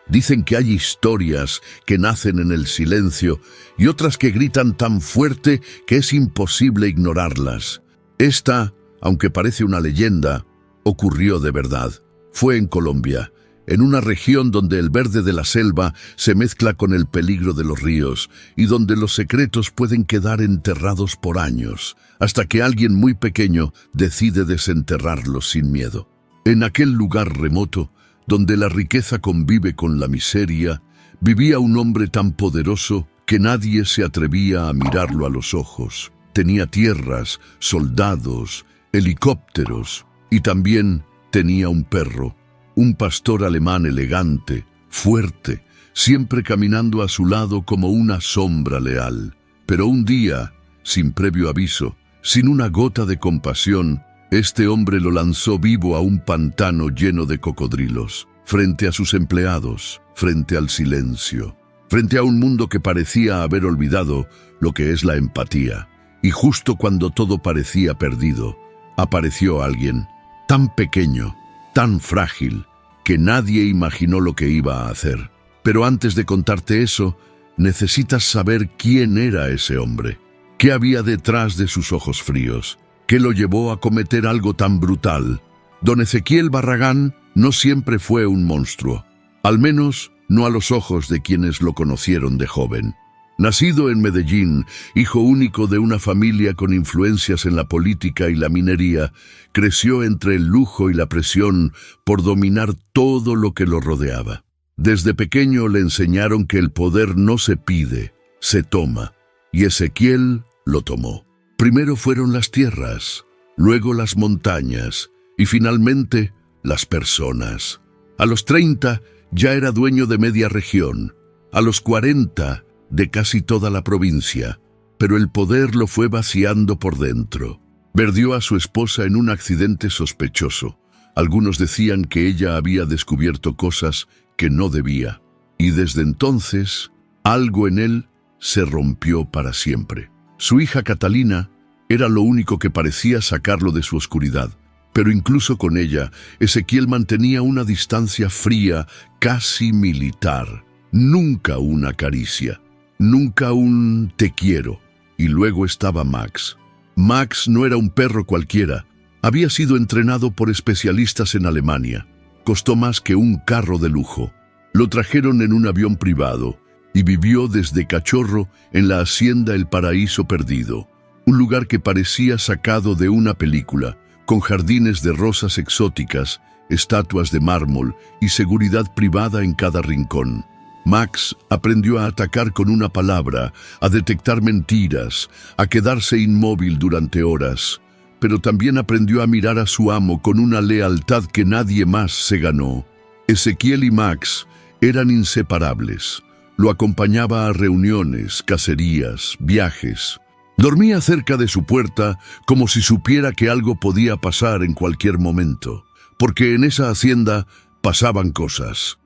Dicen que hay historias que nacen en el silencio y otras que gritan tan fuerte que es imposible ignorarlas. Esta, aunque parece una leyenda, ocurrió de verdad. Fue en Colombia, en una región donde el verde de la selva se mezcla con el peligro de los ríos y donde los secretos pueden quedar enterrados por años, hasta que alguien muy pequeño decide desenterrarlos sin miedo. En aquel lugar remoto, donde la riqueza convive con la miseria, vivía un hombre tan poderoso que nadie se atrevía a mirarlo a los ojos. Tenía tierras, soldados, helicópteros y también tenía un perro, un pastor alemán elegante, fuerte, siempre caminando a su lado como una sombra leal. Pero un día, sin previo aviso, sin una gota de compasión, este hombre lo lanzó vivo a un pantano lleno de cocodrilos, frente a sus empleados, frente al silencio, frente a un mundo que parecía haber olvidado lo que es la empatía. Y justo cuando todo parecía perdido, apareció alguien, tan pequeño, tan frágil, que nadie imaginó lo que iba a hacer. Pero antes de contarte eso, necesitas saber quién era ese hombre, qué había detrás de sus ojos fríos, qué lo llevó a cometer algo tan brutal. Don Ezequiel Barragán no siempre fue un monstruo, al menos no a los ojos de quienes lo conocieron de joven. Nacido en Medellín, hijo único de una familia con influencias en la política y la minería, creció entre el lujo y la presión por dominar todo lo que lo rodeaba. Desde pequeño le enseñaron que el poder no se pide, se toma, y Ezequiel lo tomó. Primero fueron las tierras, luego las montañas y finalmente las personas. A los 30 ya era dueño de media región, a los 40 de casi toda la provincia, pero el poder lo fue vaciando por dentro. Perdió a su esposa en un accidente sospechoso. Algunos decían que ella había descubierto cosas que no debía, y desde entonces algo en él se rompió para siempre. Su hija Catalina era lo único que parecía sacarlo de su oscuridad, pero incluso con ella, Ezequiel mantenía una distancia fría, casi militar. Nunca una caricia, nunca un te quiero. Y luego estaba Max. Max no era un perro cualquiera. Había sido entrenado por especialistas en Alemania. Costó más que un carro de lujo. Lo trajeron en un avión privado y vivió desde cachorro en la hacienda El Paraíso Perdido, un lugar que parecía sacado de una película, con jardines de rosas exóticas, estatuas de mármol y seguridad privada en cada rincón. Max aprendió a atacar con una palabra, a detectar mentiras, a quedarse inmóvil durante horas, pero también aprendió a mirar a su amo con una lealtad que nadie más se ganó. Ezequiel y Max eran inseparables. Lo acompañaba a reuniones, cacerías, viajes. Dormía cerca de su puerta como si supiera que algo podía pasar en cualquier momento, porque en esa hacienda pasaban cosas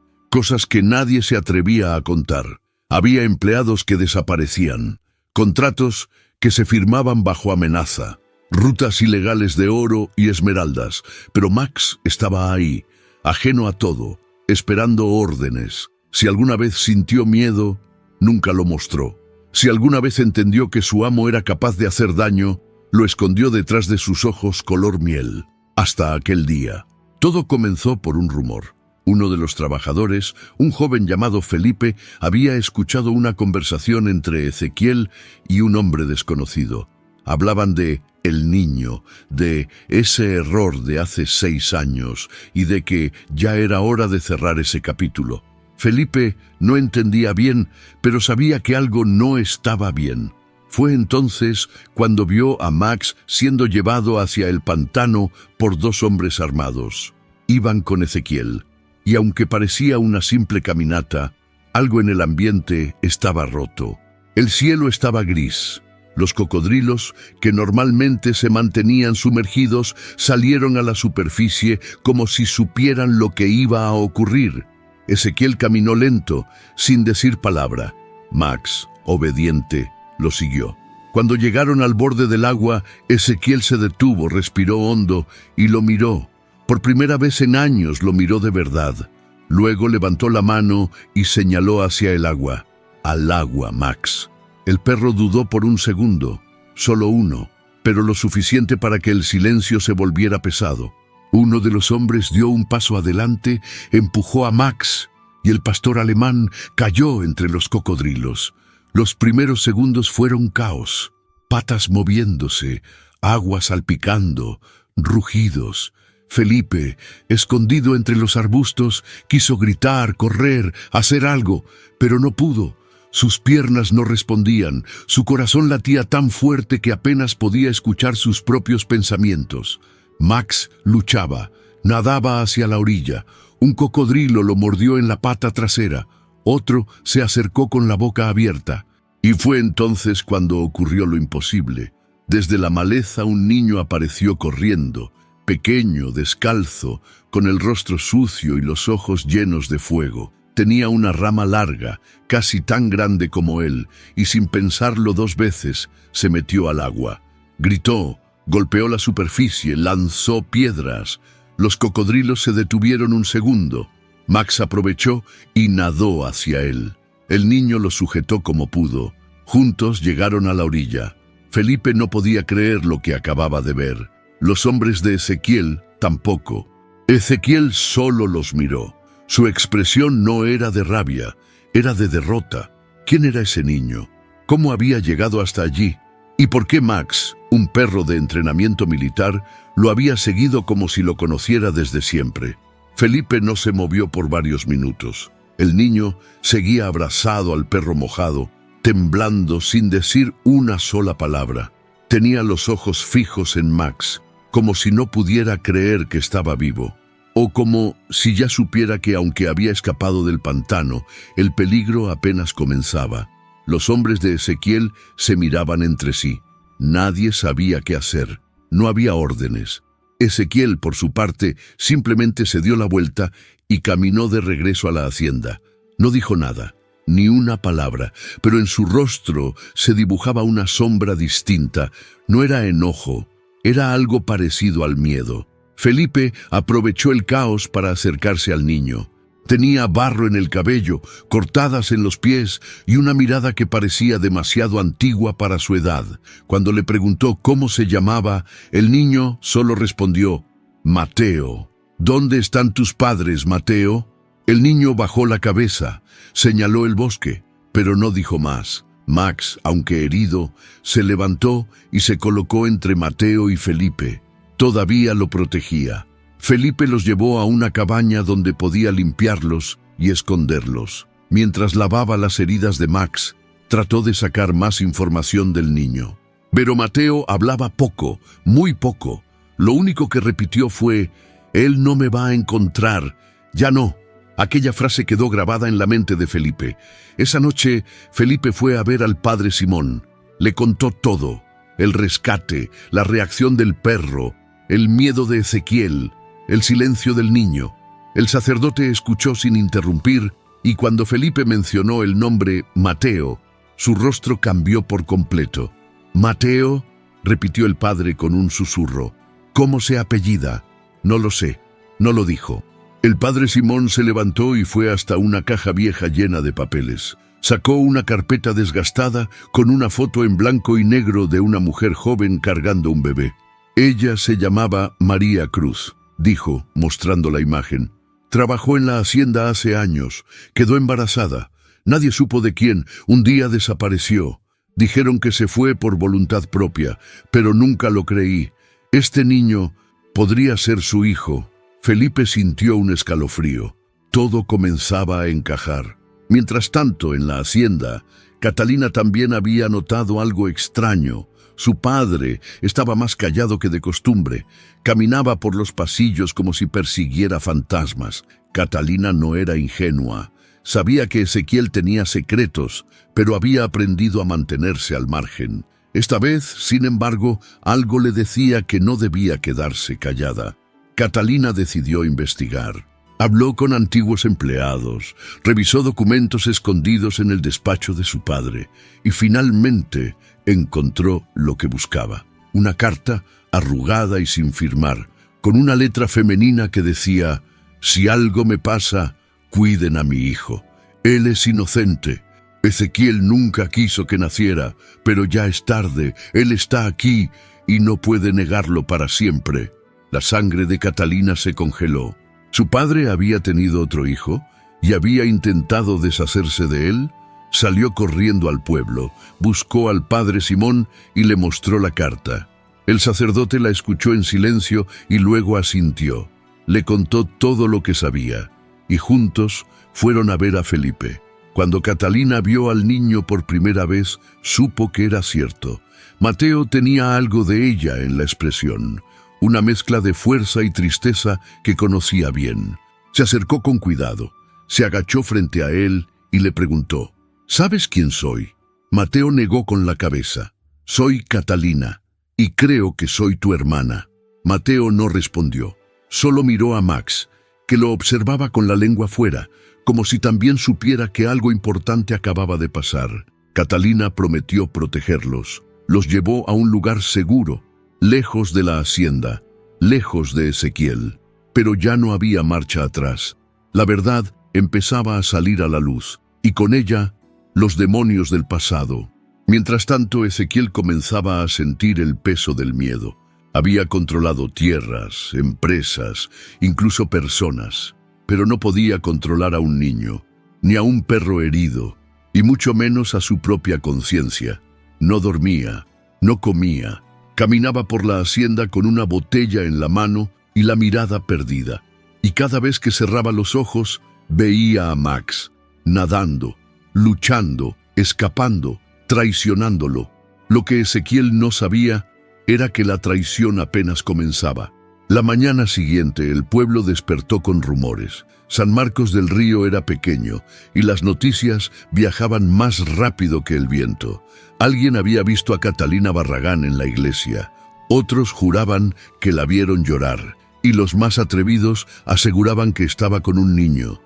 que nadie se atrevía a contar. Había empleados que desaparecían, contratos que se firmaban bajo amenaza, rutas ilegales de oro y esmeraldas, pero Max estaba ahí, ajeno a todo, esperando órdenes. Si alguna vez sintió miedo, nunca lo mostró. Si alguna vez entendió que su amo era capaz de hacer daño, lo escondió detrás de sus ojos color miel. Hasta aquel día. Todo comenzó por un rumor. Uno de los trabajadores, un joven llamado Felipe, había escuchado una conversación entre Ezequiel y un hombre desconocido. Hablaban de el niño, de ese error de hace 6 años y de que ya era hora de cerrar ese capítulo. Felipe no entendía bien, pero sabía que algo no estaba bien. Fue entonces cuando vio a Max siendo llevado hacia el pantano por 2 hombres armados. Iban con Ezequiel, y aunque parecía una simple caminata, algo en el ambiente estaba roto. El cielo estaba gris. Los cocodrilos, que normalmente se mantenían sumergidos, salieron a la superficie como si supieran lo que iba a ocurrir. Ezequiel caminó lento, sin decir palabra. Max, obediente, lo siguió. Cuando llegaron al borde del agua, Ezequiel se detuvo, respiró hondo y lo miró. Por primera vez en años lo miró de verdad. Luego levantó la mano y señaló hacia el agua. Al agua, Max. El perro dudó por un segundo, solo uno, pero lo suficiente para que el silencio se volviera pesado. Uno de los hombres dio un paso adelante, empujó a Max, y el pastor alemán cayó entre los cocodrilos. Los primeros segundos fueron caos, patas moviéndose, agua salpicando, rugidos. Felipe, escondido entre los arbustos, quiso gritar, correr, hacer algo, pero no pudo. Sus piernas no respondían, su corazón latía tan fuerte que apenas podía escuchar sus propios pensamientos. Max luchaba, nadaba hacia la orilla. Un cocodrilo lo mordió en la pata trasera, otro se acercó con la boca abierta. Y fue entonces cuando ocurrió lo imposible. Desde la maleza un niño apareció corriendo, pequeño, descalzo, con el rostro sucio y los ojos llenos de fuego. Tenía una rama larga, casi tan grande como él, y sin pensarlo 2 veces, se metió al agua. Gritó, golpeó la superficie, lanzó piedras. Los cocodrilos se detuvieron un segundo. Max aprovechó y nadó hacia él. El niño lo sujetó como pudo. Juntos llegaron a la orilla. Felipe no podía creer lo que acababa de ver. Los hombres de Ezequiel tampoco. Ezequiel solo los miró. Su expresión no era de rabia, era de derrota. ¿Quién era ese niño? ¿Cómo había llegado hasta allí? ¿Y por qué Max, un perro de entrenamiento militar, lo había seguido como si lo conociera desde siempre? Felipe no se movió por varios minutos. El niño seguía abrazado al perro mojado, temblando sin decir una sola palabra. Tenía los ojos fijos en Max, como si no pudiera creer que estaba vivo. O como si ya supiera que aunque había escapado del pantano, el peligro apenas comenzaba. Los hombres de Ezequiel se miraban entre sí. Nadie sabía qué hacer. No había órdenes. Ezequiel, por su parte, simplemente se dio la vuelta y caminó de regreso a la hacienda. No dijo nada, ni una palabra, pero en su rostro se dibujaba una sombra distinta. No era enojo, era algo parecido al miedo. Felipe aprovechó el caos para acercarse al niño. Tenía barro en el cabello, cortadas en los pies y una mirada que parecía demasiado antigua para su edad. Cuando le preguntó cómo se llamaba, el niño solo respondió, Mateo. ¿Dónde están tus padres, Mateo? El niño bajó la cabeza, señaló el bosque, pero no dijo más. Max, aunque herido, se levantó y se colocó entre Mateo y Felipe. Todavía lo protegía. Felipe los llevó a una cabaña donde podía limpiarlos y esconderlos. Mientras lavaba las heridas de Max, trató de sacar más información del niño. Pero Mateo hablaba poco, muy poco. Lo único que repitió fue, «Él no me va a encontrar, ya no». Aquella frase quedó grabada en la mente de Felipe. Esa noche, Felipe fue a ver al padre Simón. Le contó todo, el rescate, la reacción del perro, el miedo de Ezequiel, el silencio del niño. El sacerdote escuchó sin interrumpir y cuando Felipe mencionó el nombre Mateo, su rostro cambió por completo. «¿Mateo?», repitió el padre con un susurro. «¿Cómo se apellida?». «No lo sé», no lo dijo. El padre Simón se levantó y fue hasta una caja vieja llena de papeles. Sacó una carpeta desgastada con una foto en blanco y negro de una mujer joven cargando un bebé. «Ella se llamaba María Cruz», dijo, mostrando la imagen. «Trabajó en la hacienda hace años. Quedó embarazada. Nadie supo de quién. Un día desapareció. Dijeron que se fue por voluntad propia, pero nunca lo creí. Este niño podría ser su hijo». Felipe sintió un escalofrío. Todo comenzaba a encajar. Mientras tanto, en la hacienda, Catalina también había notado algo extraño. Su padre estaba más callado que de costumbre. Caminaba por los pasillos como si persiguiera fantasmas. Catalina no era ingenua. Sabía que Ezequiel tenía secretos, pero había aprendido a mantenerse al margen. Esta vez, sin embargo, algo le decía que no debía quedarse callada. Catalina decidió investigar. Habló con antiguos empleados, revisó documentos escondidos en el despacho de su padre y finalmente encontró lo que buscaba. Una carta arrugada y sin firmar, con una letra femenina que decía: «Si algo me pasa, Cuiden a mi hijo. Él es inocente. Ezequiel nunca quiso que naciera, pero ya es tarde. Él está aquí y no puede negarlo para siempre. La sangre de Catalina se congeló. Su padre había tenido otro hijo y había intentado deshacerse de él. Salió corriendo al pueblo, buscó al padre Simón y le mostró la carta. El sacerdote la escuchó en silencio y luego asintió. Le contó todo lo que sabía, y juntos fueron a ver a Felipe. Cuando Catalina vio al niño por primera vez, supo que era cierto. Mateo tenía algo de ella en la expresión, una mezcla de fuerza y tristeza que conocía bien. Se acercó con cuidado, se agachó frente a él y le preguntó: ¿Sabes quién soy? Mateo negó con la cabeza. Soy Catalina, y creo que soy tu hermana. Mateo no respondió. Solo miró a Max, que lo observaba con la lengua fuera, como si también supiera que algo importante acababa de pasar. Catalina prometió protegerlos. Los llevó a un lugar seguro, lejos de la hacienda, lejos de Ezequiel. Pero ya no había marcha atrás. La verdad empezaba a salir a la luz, y con ella los demonios del pasado. Mientras tanto, Ezequiel comenzaba a sentir el peso del miedo. Había controlado tierras, empresas, incluso personas, pero no podía controlar a un niño, ni a un perro herido, y mucho menos a su propia conciencia. No dormía, no comía, caminaba por la hacienda con una botella en la mano y la mirada perdida. Y cada vez que cerraba los ojos, veía a Max, nadando, luchando, escapando, traicionándolo. Lo que Ezequiel no sabía era que la traición apenas comenzaba. La mañana siguiente el pueblo despertó con rumores. San Marcos del Río era pequeño y las noticias viajaban más rápido que el viento. Alguien había visto a Catalina Barragán en la iglesia. Otros juraban que la vieron llorar y los más atrevidos aseguraban que estaba con un niño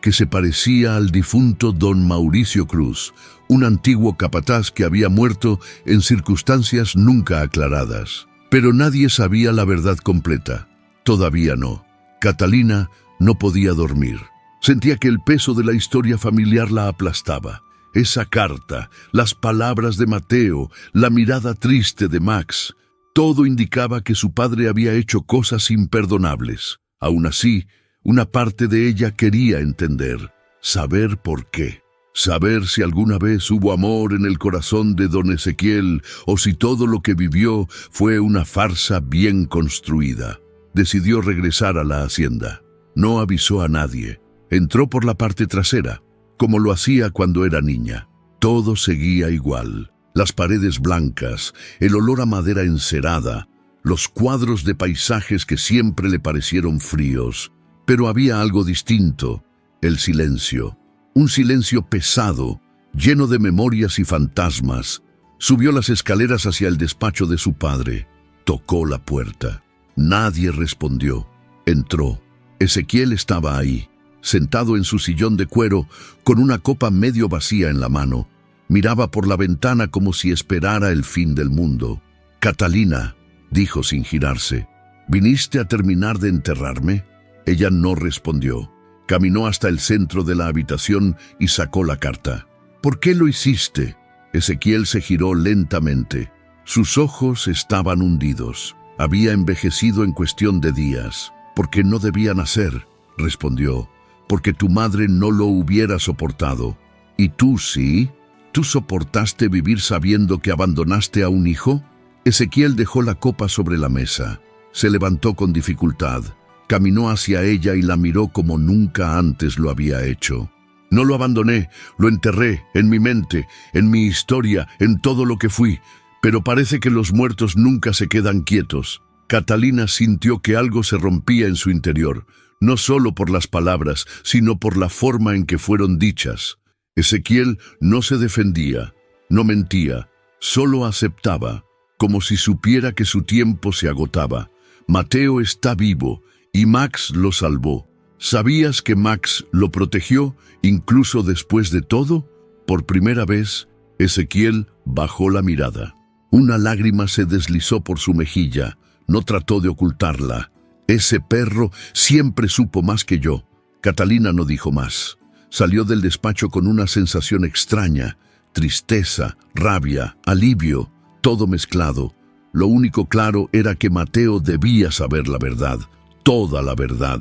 que se parecía al difunto don Mauricio Cruz, un antiguo capataz que había muerto en circunstancias nunca aclaradas. Pero nadie sabía la verdad completa. Todavía no. Catalina no podía dormir. Sentía que el peso de la historia familiar la aplastaba. Esa carta, las palabras de Mateo, la mirada triste de Max, todo indicaba que su padre había hecho cosas imperdonables. Aún así, una parte de ella quería entender, saber por qué. Saber si alguna vez hubo amor en el corazón de don Ezequiel o si todo lo que vivió fue una farsa bien construida. Decidió regresar a la hacienda. No avisó a nadie. Entró por la parte trasera, como lo hacía cuando era niña. Todo seguía igual. Las paredes blancas, el olor a madera encerada, los cuadros de paisajes que siempre le parecieron fríos. Pero había algo distinto, el silencio. Un silencio pesado, lleno de memorias y fantasmas. Subió las escaleras hacia el despacho de su padre. Tocó la puerta. Nadie respondió. Entró. Ezequiel estaba ahí, sentado en su sillón de cuero, con una copa medio vacía en la mano. Miraba por la ventana como si esperara el fin del mundo. «Catalina», dijo sin girarse, «¿viniste a terminar de enterrarme?» Ella no respondió. Caminó hasta el centro de la habitación y sacó la carta. «¿Por qué lo hiciste?» Ezequiel se giró lentamente. Sus ojos estaban hundidos. Había envejecido en cuestión de días. «Porque no debía nacer», respondió. «Porque tu madre no lo hubiera soportado. ¿Y tú sí? ¿Tú soportaste vivir sabiendo que abandonaste a un hijo?» Ezequiel dejó la copa sobre la mesa. Se levantó con dificultad. Caminó hacia ella y la miró como nunca antes lo había hecho. «No lo abandoné, lo enterré en mi mente, en mi historia, en todo lo que fui. Pero parece que los muertos nunca se quedan quietos». Catalina sintió que algo se rompía en su interior, no solo por las palabras, sino por la forma en que fueron dichas. Ezequiel no se defendía, no mentía, solo aceptaba, como si supiera que su tiempo se agotaba. «Mateo está vivo, y Max lo salvó. ¿Sabías que Max lo protegió incluso después de todo?» Por primera vez, Ezequiel bajó la mirada. Una lágrima se deslizó por su mejilla. No trató de ocultarla. «Ese perro siempre supo más que yo». Catalina no dijo más. Salió del despacho con una sensación extraña, tristeza, rabia, alivio, todo mezclado. Lo único claro era que Mateo debía saber la verdad, toda la verdad.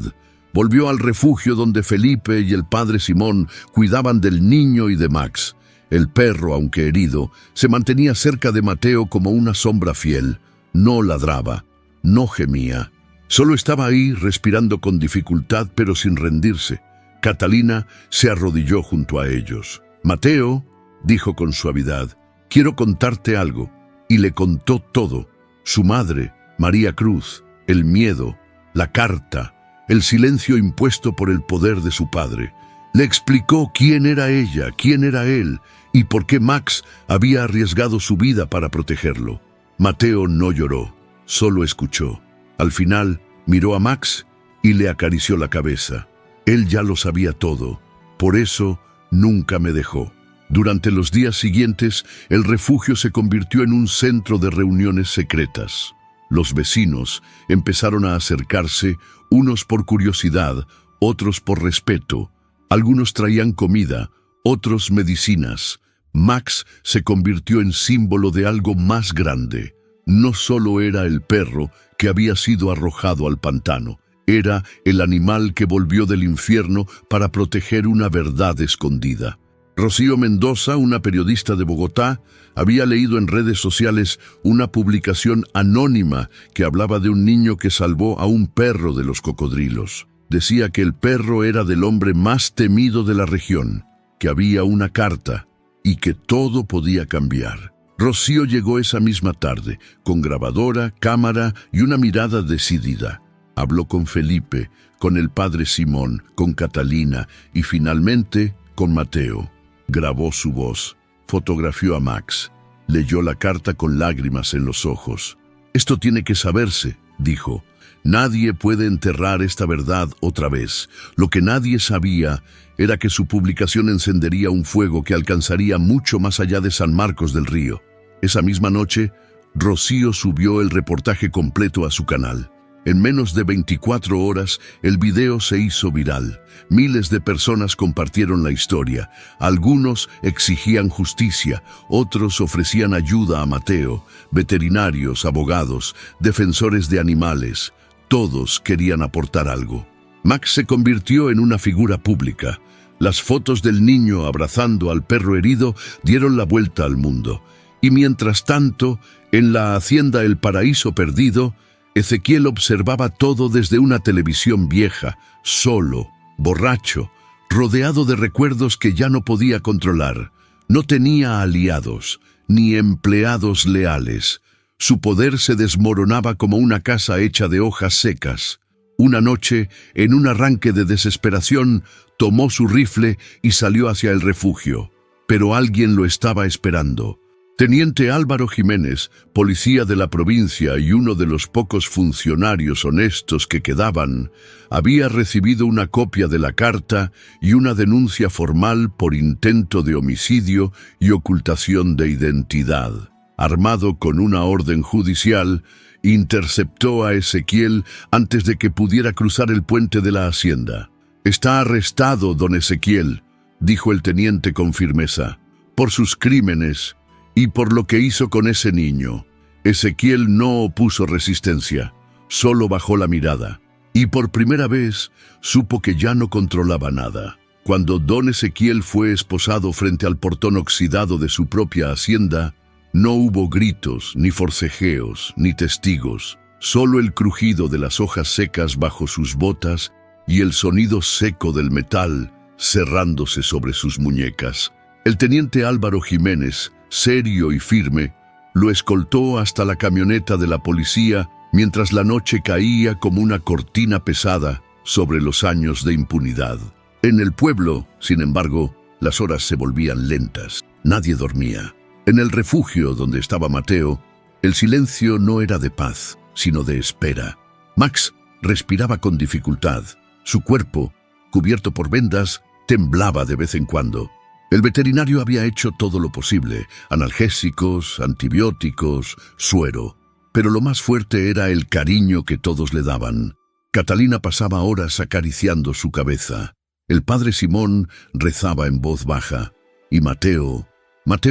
Volvió al refugio donde Felipe y el padre Simón cuidaban del niño y de Max. El perro, aunque herido, se mantenía cerca de Mateo como una sombra fiel. No ladraba, no gemía. Solo estaba ahí respirando con dificultad pero sin rendirse. Catalina se arrodilló junto a ellos. «Mateo», dijo con suavidad, «quiero contarte algo». Y le contó todo. Su madre, María Cruz, el miedo, la carta, el silencio impuesto por el poder de su padre. Le explicó quién era ella, quién era él y por qué Max había arriesgado su vida para protegerlo. Mateo no lloró, solo escuchó. Al final, miró a Max y le acarició la cabeza. Él ya lo sabía todo, por eso nunca me dejó. Durante los días siguientes, el refugio se convirtió en un centro de reuniones secretas. Los vecinos empezaron a acercarse, unos por curiosidad, otros por respeto. Algunos traían comida, otros medicinas. Max se convirtió en símbolo de algo más grande. No solo era el perro que había sido arrojado al pantano, era el animal que volvió del infierno para proteger una verdad escondida. Rocío Mendoza, una periodista de Bogotá, había leído en redes sociales una publicación anónima que hablaba de un niño que salvó a un perro de los cocodrilos. Decía que el perro era del hombre más temido de la región, que había una carta y que todo podía cambiar. Rocío llegó esa misma tarde, con grabadora, cámara y una mirada decidida. Habló con Felipe, con el padre Simón, con Catalina y finalmente con Mateo. Grabó su voz, fotografió a Max, leyó la carta con lágrimas en los ojos. «Esto tiene que saberse», dijo. «Nadie puede enterrar esta verdad otra vez». Lo que nadie sabía era que su publicación encendería un fuego que alcanzaría mucho más allá de San Marcos del Río. Esa misma noche, Rocío subió el reportaje completo a su canal. En menos de 24 horas, el video se hizo viral. Miles de personas compartieron la historia. Algunos exigían justicia, otros ofrecían ayuda a Mateo. Veterinarios, abogados, defensores de animales. Todos querían aportar algo. Max se convirtió en una figura pública. Las fotos del niño abrazando al perro herido dieron la vuelta al mundo. Y mientras tanto, en la hacienda El Paraíso Perdido, Ezequiel observaba todo desde una televisión vieja, solo, borracho, rodeado de recuerdos que ya no podía controlar. No tenía aliados, ni empleados leales. Su poder se desmoronaba como una casa hecha de hojas secas. Una noche, en un arranque de desesperación, tomó su rifle y salió hacia el refugio. Pero alguien lo estaba esperando. Teniente Álvaro Jiménez, policía de la provincia y uno de los pocos funcionarios honestos que quedaban, había recibido una copia de la carta y una denuncia formal por intento de homicidio y ocultación de identidad. Armado con una orden judicial, interceptó a Ezequiel antes de que pudiera cruzar el puente de la hacienda. «Está arrestado, don Ezequiel», dijo el teniente con firmeza, «por sus crímenes y por lo que hizo con ese niño». Ezequiel no opuso resistencia, solo bajó la mirada, y por primera vez supo que ya no controlaba nada. Cuando don Ezequiel fue esposado frente al portón oxidado de su propia hacienda, no hubo gritos, ni forcejeos, ni testigos, solo el crujido de las hojas secas bajo sus botas y el sonido seco del metal cerrándose sobre sus muñecas. El teniente Álvaro Jiménez, serio y firme, lo escoltó hasta la camioneta de la policía mientras la noche caía como una cortina pesada sobre los años de impunidad. En el pueblo, sin embargo, las horas se volvían lentas. Nadie dormía. En el refugio donde estaba Mateo, el silencio no era de paz, sino de espera. Max respiraba con dificultad. Su cuerpo, cubierto por vendas, temblaba de vez en cuando. El veterinario había hecho todo lo posible: analgésicos, antibióticos, suero. Pero lo más fuerte era el cariño que todos le daban. Catalina pasaba horas acariciando su cabeza. El padre Simón rezaba en voz baja. Y Mateo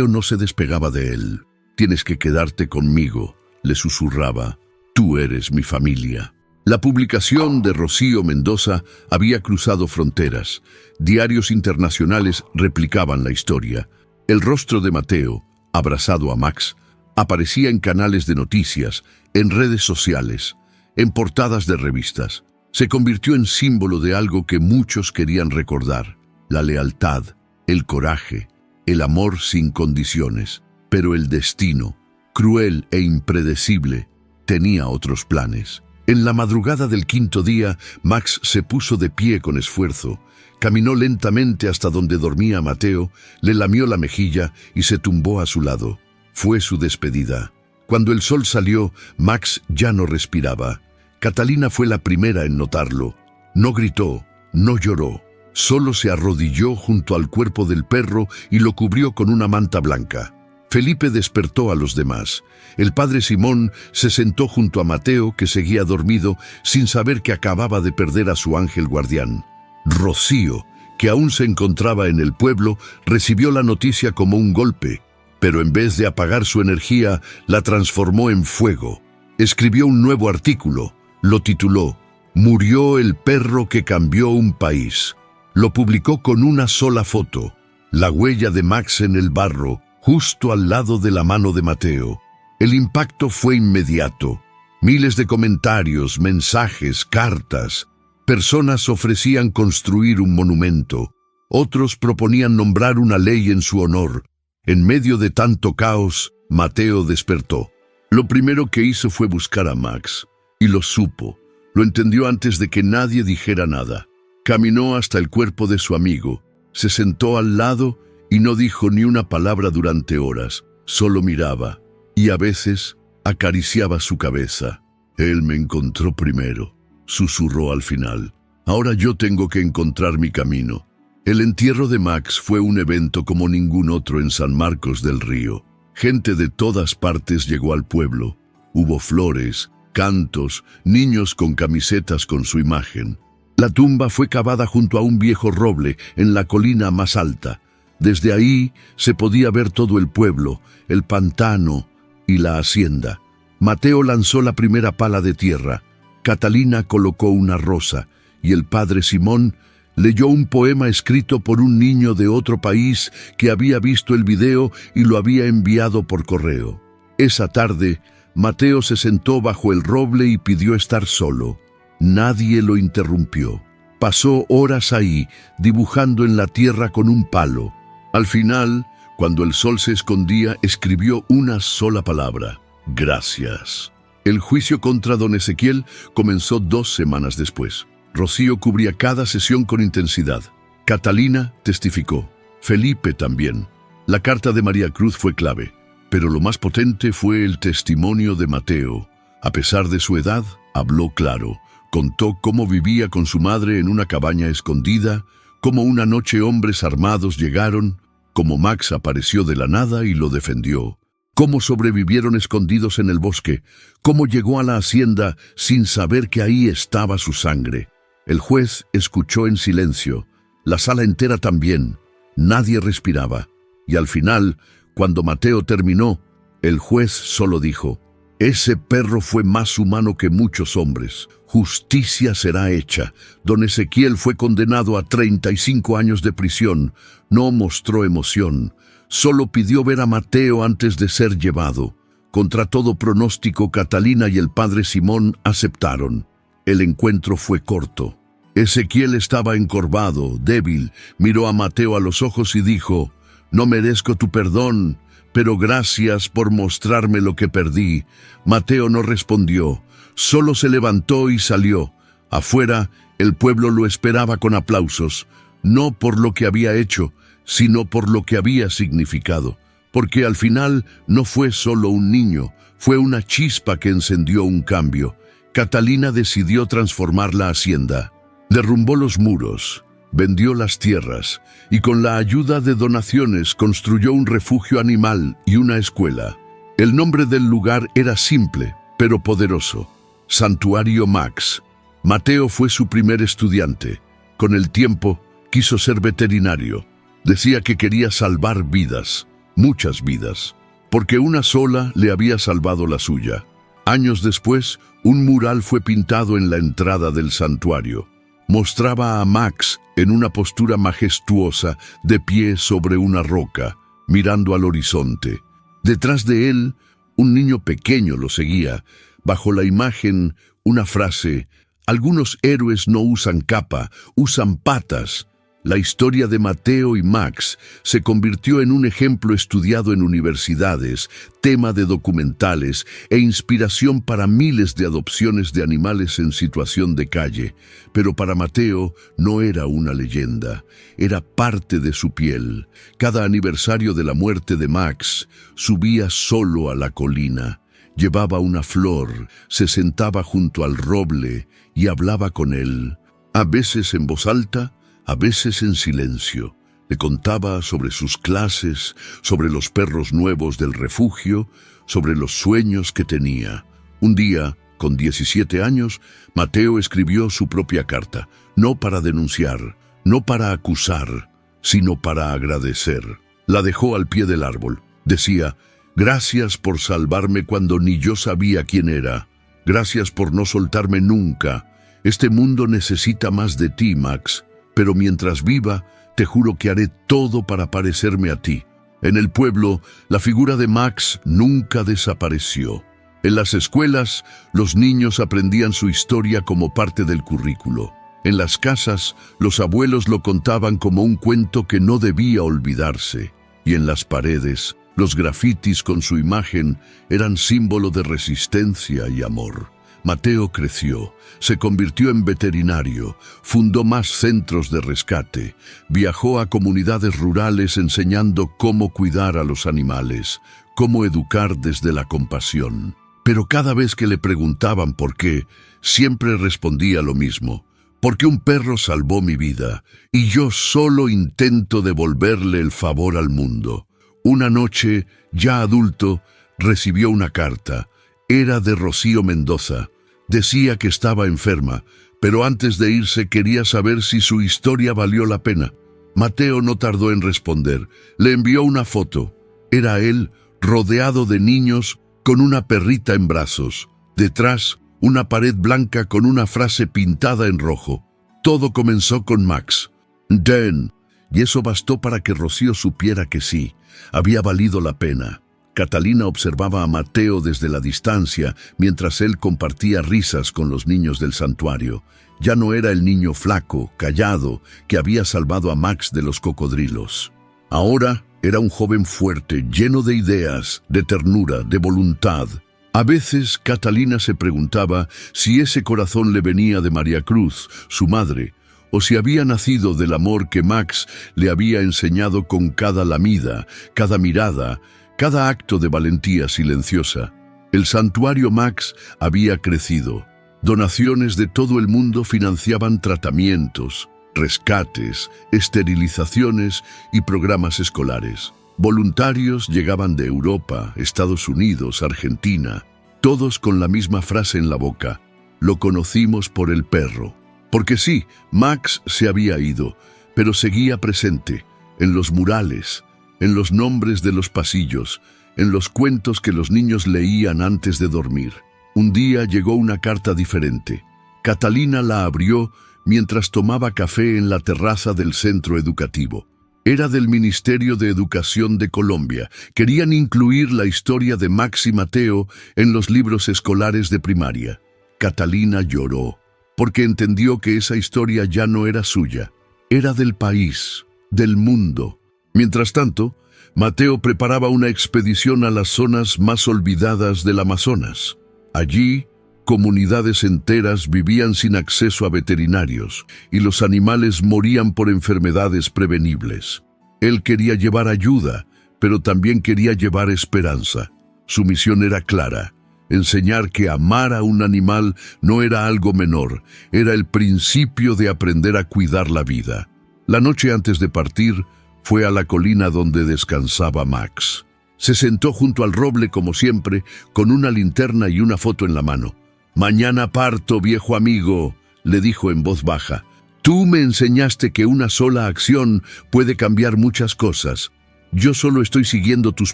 no se despegaba de él. «Tienes que quedarte conmigo», le susurraba. «Tú eres mi familia». La publicación de Rocío Mendoza había cruzado fronteras. Diarios internacionales replicaban la historia. El rostro de Mateo, abrazado a Max, aparecía en canales de noticias, en redes sociales, en portadas de revistas. Se convirtió en símbolo de algo que muchos querían recordar: la lealtad, el coraje, el amor sin condiciones. Pero el destino, cruel e impredecible, tenía otros planes. En la madrugada del quinto día, Max se puso de pie con esfuerzo. Caminó lentamente hasta donde dormía Mateo, le lamió la mejilla y se tumbó a su lado. Fue su despedida. Cuando el sol salió, Max ya no respiraba. Catalina fue la primera en notarlo. No gritó, no lloró. Solo se arrodilló junto al cuerpo del perro y lo cubrió con una manta blanca. Felipe despertó a los demás. El padre Simón se sentó junto a Mateo, que seguía dormido, sin saber que acababa de perder a su ángel guardián. Rocío, que aún se encontraba en el pueblo, recibió la noticia como un golpe, pero en vez de apagar su energía, la transformó en fuego. Escribió un nuevo artículo. Lo tituló «Murió el perro que cambió un país». Lo publicó con una sola foto: la huella de Max en el barro, justo al lado de la mano de Mateo. El impacto fue inmediato. Miles de comentarios, mensajes, cartas. Personas ofrecían construir un monumento. Otros proponían nombrar una ley en su honor. En medio de tanto caos, Mateo despertó. Lo primero que hizo fue buscar a Max. Y lo supo. Lo entendió antes de que nadie dijera nada. Caminó hasta el cuerpo de su amigo. Se sentó al lado y no dijo ni una palabra durante horas. Solo miraba. Y a veces acariciaba su cabeza. «Él me encontró primero», susurró al final. «Ahora yo tengo que encontrar mi camino». El entierro de Max fue un evento como ningún otro en San Marcos del Río. Gente de todas partes llegó al pueblo. Hubo flores, cantos, niños con camisetas con su imagen. La tumba fue cavada junto a un viejo roble en la colina más alta. Desde ahí se podía ver todo el pueblo, el pantano y la hacienda. Mateo lanzó la primera pala de tierra. Catalina colocó una rosa y el padre Simón leyó un poema escrito por un niño de otro país que había visto el video y lo había enviado por correo. Esa tarde, Mateo se sentó bajo el roble y pidió estar solo. Nadie lo interrumpió. Pasó horas ahí, dibujando en la tierra con un palo. Al final, cuando el sol se escondía, escribió una sola palabra: «Gracias». El juicio contra don Ezequiel comenzó 2 semanas después. Rocío cubría cada sesión con intensidad. Catalina testificó. Felipe también. La carta de María Cruz fue clave. Pero lo más potente fue el testimonio de Mateo. A pesar de su edad, habló claro. Contó cómo vivía con su madre en una cabaña escondida, cómo una noche hombres armados llegaron, cómo Max apareció de la nada y lo defendió, cómo sobrevivieron escondidos en el bosque, cómo llegó a la hacienda sin saber que ahí estaba su sangre. El juez escuchó en silencio, la sala entera también. Nadie respiraba. Y al final, cuando Mateo terminó, el juez solo dijo: «Ese perro fue más humano que muchos hombres. Justicia será hecha». Don Ezequiel fue condenado a 35 años de prisión. No mostró emoción. Solo pidió ver a Mateo antes de ser llevado. Contra todo pronóstico, Catalina y el padre Simón aceptaron. El encuentro fue corto. Ezequiel estaba encorvado, débil. Miró a Mateo a los ojos y dijo: «No merezco tu perdón, pero gracias por mostrarme lo que perdí». Mateo no respondió, solo se levantó y salió. Afuera, el pueblo lo esperaba con aplausos, no por lo que había hecho, sino por lo que había significado. Porque al final no fue solo un niño, fue una chispa que encendió un cambio. Catalina decidió transformar la hacienda. Derrumbó los muros, vendió las tierras y con la ayuda de donaciones construyó un refugio animal y una escuela. El nombre del lugar era simple, pero poderoso: Santuario Max. Mateo fue su primer estudiante. Con el tiempo, quiso ser veterinario. Decía que quería salvar vidas, muchas vidas, porque una sola le había salvado la suya. Años después, un mural fue pintado en la entrada del santuario. Mostraba a Max en una postura majestuosa, de pie sobre una roca, mirando al horizonte. Detrás de él, un niño pequeño lo seguía. Bajo la imagen, una frase: algunos héroes no usan capa, usan patas. La historia de Mateo y Max se convirtió en un ejemplo estudiado en universidades, tema de documentales e inspiración para miles de adopciones de animales en situación de calle. Pero para Mateo no era una leyenda, era parte de su piel. Cada aniversario de la muerte de Max, subía solo a la colina. Llevaba una flor, se sentaba junto al roble y hablaba con él, a veces en voz alta, a veces en silencio. Le contaba sobre sus clases, sobre los perros nuevos del refugio, sobre los sueños que tenía. Un día, con 17 años, Mateo escribió su propia carta, no para denunciar, no para acusar, sino para agradecer. La dejó al pie del árbol. Decía: gracias por salvarme cuando ni yo sabía quién era. Gracias por no soltarme nunca. Este mundo necesita más de ti, Max. Pero mientras viva, te juro que haré todo para parecerme a ti. En el pueblo, la figura de Max nunca desapareció. En las escuelas, los niños aprendían su historia como parte del currículo. En las casas, los abuelos lo contaban como un cuento que no debía olvidarse. Y en las paredes, los grafitis con su imagen eran símbolo de resistencia y amor. Mateo creció, se convirtió en veterinario, fundó más centros de rescate, viajó a comunidades rurales enseñando cómo cuidar a los animales, cómo educar desde la compasión. Pero cada vez que le preguntaban por qué, siempre respondía lo mismo: porque un perro salvó mi vida, y yo solo intento devolverle el favor al mundo. Una noche, ya adulto, recibió una carta. Era de Rocío Mendoza. Decía que estaba enferma, pero antes de irse quería saber si su historia valió la pena. Mateo no tardó en responder. Le envió una foto. Era él, rodeado de niños, con una perrita en brazos. Detrás, una pared blanca con una frase pintada en rojo. Todo comenzó con Max. Den. Y eso bastó para que Rocío supiera que sí, había valido la pena. Catalina observaba a Mateo desde la distancia mientras él compartía risas con los niños del santuario. Ya no era el niño flaco, callado, que había salvado a Max de los cocodrilos. Ahora era un joven fuerte, lleno de ideas, de ternura, de voluntad. A veces Catalina se preguntaba si ese corazón le venía de María Cruz, su madre, o si había nacido del amor que Max le había enseñado con cada lamida, cada mirada, cada acto de valentía silenciosa. El santuario Max había crecido. Donaciones de todo el mundo financiaban tratamientos, rescates, esterilizaciones y programas escolares. Voluntarios llegaban de Europa, Estados Unidos, Argentina, todos con la misma frase en la boca: lo conocimos por el perro. Porque sí, Max se había ido, pero seguía presente, en los murales, en los nombres de los pasillos, en los cuentos que los niños leían antes de dormir. Un día llegó una carta diferente. Catalina la abrió mientras tomaba café en la terraza del centro educativo. Era del Ministerio de Educación de Colombia. Querían incluir la historia de Max y Mateo en los libros escolares de primaria. Catalina lloró, porque entendió que esa historia ya no era suya. Era del país, del mundo. Mientras tanto, Mateo preparaba una expedición a las zonas más olvidadas del Amazonas. Allí, comunidades enteras vivían sin acceso a veterinarios y los animales morían por enfermedades prevenibles. Él quería llevar ayuda, pero también quería llevar esperanza. Su misión era clara: enseñar que amar a un animal no era algo menor, era el principio de aprender a cuidar la vida. La noche antes de partir, fue a la colina donde descansaba Max. Se sentó junto al roble como siempre, con una linterna y una foto en la mano. «Mañana parto, viejo amigo», le dijo en voz baja. Tú me enseñaste que una sola acción puede cambiar muchas cosas. Yo solo estoy siguiendo tus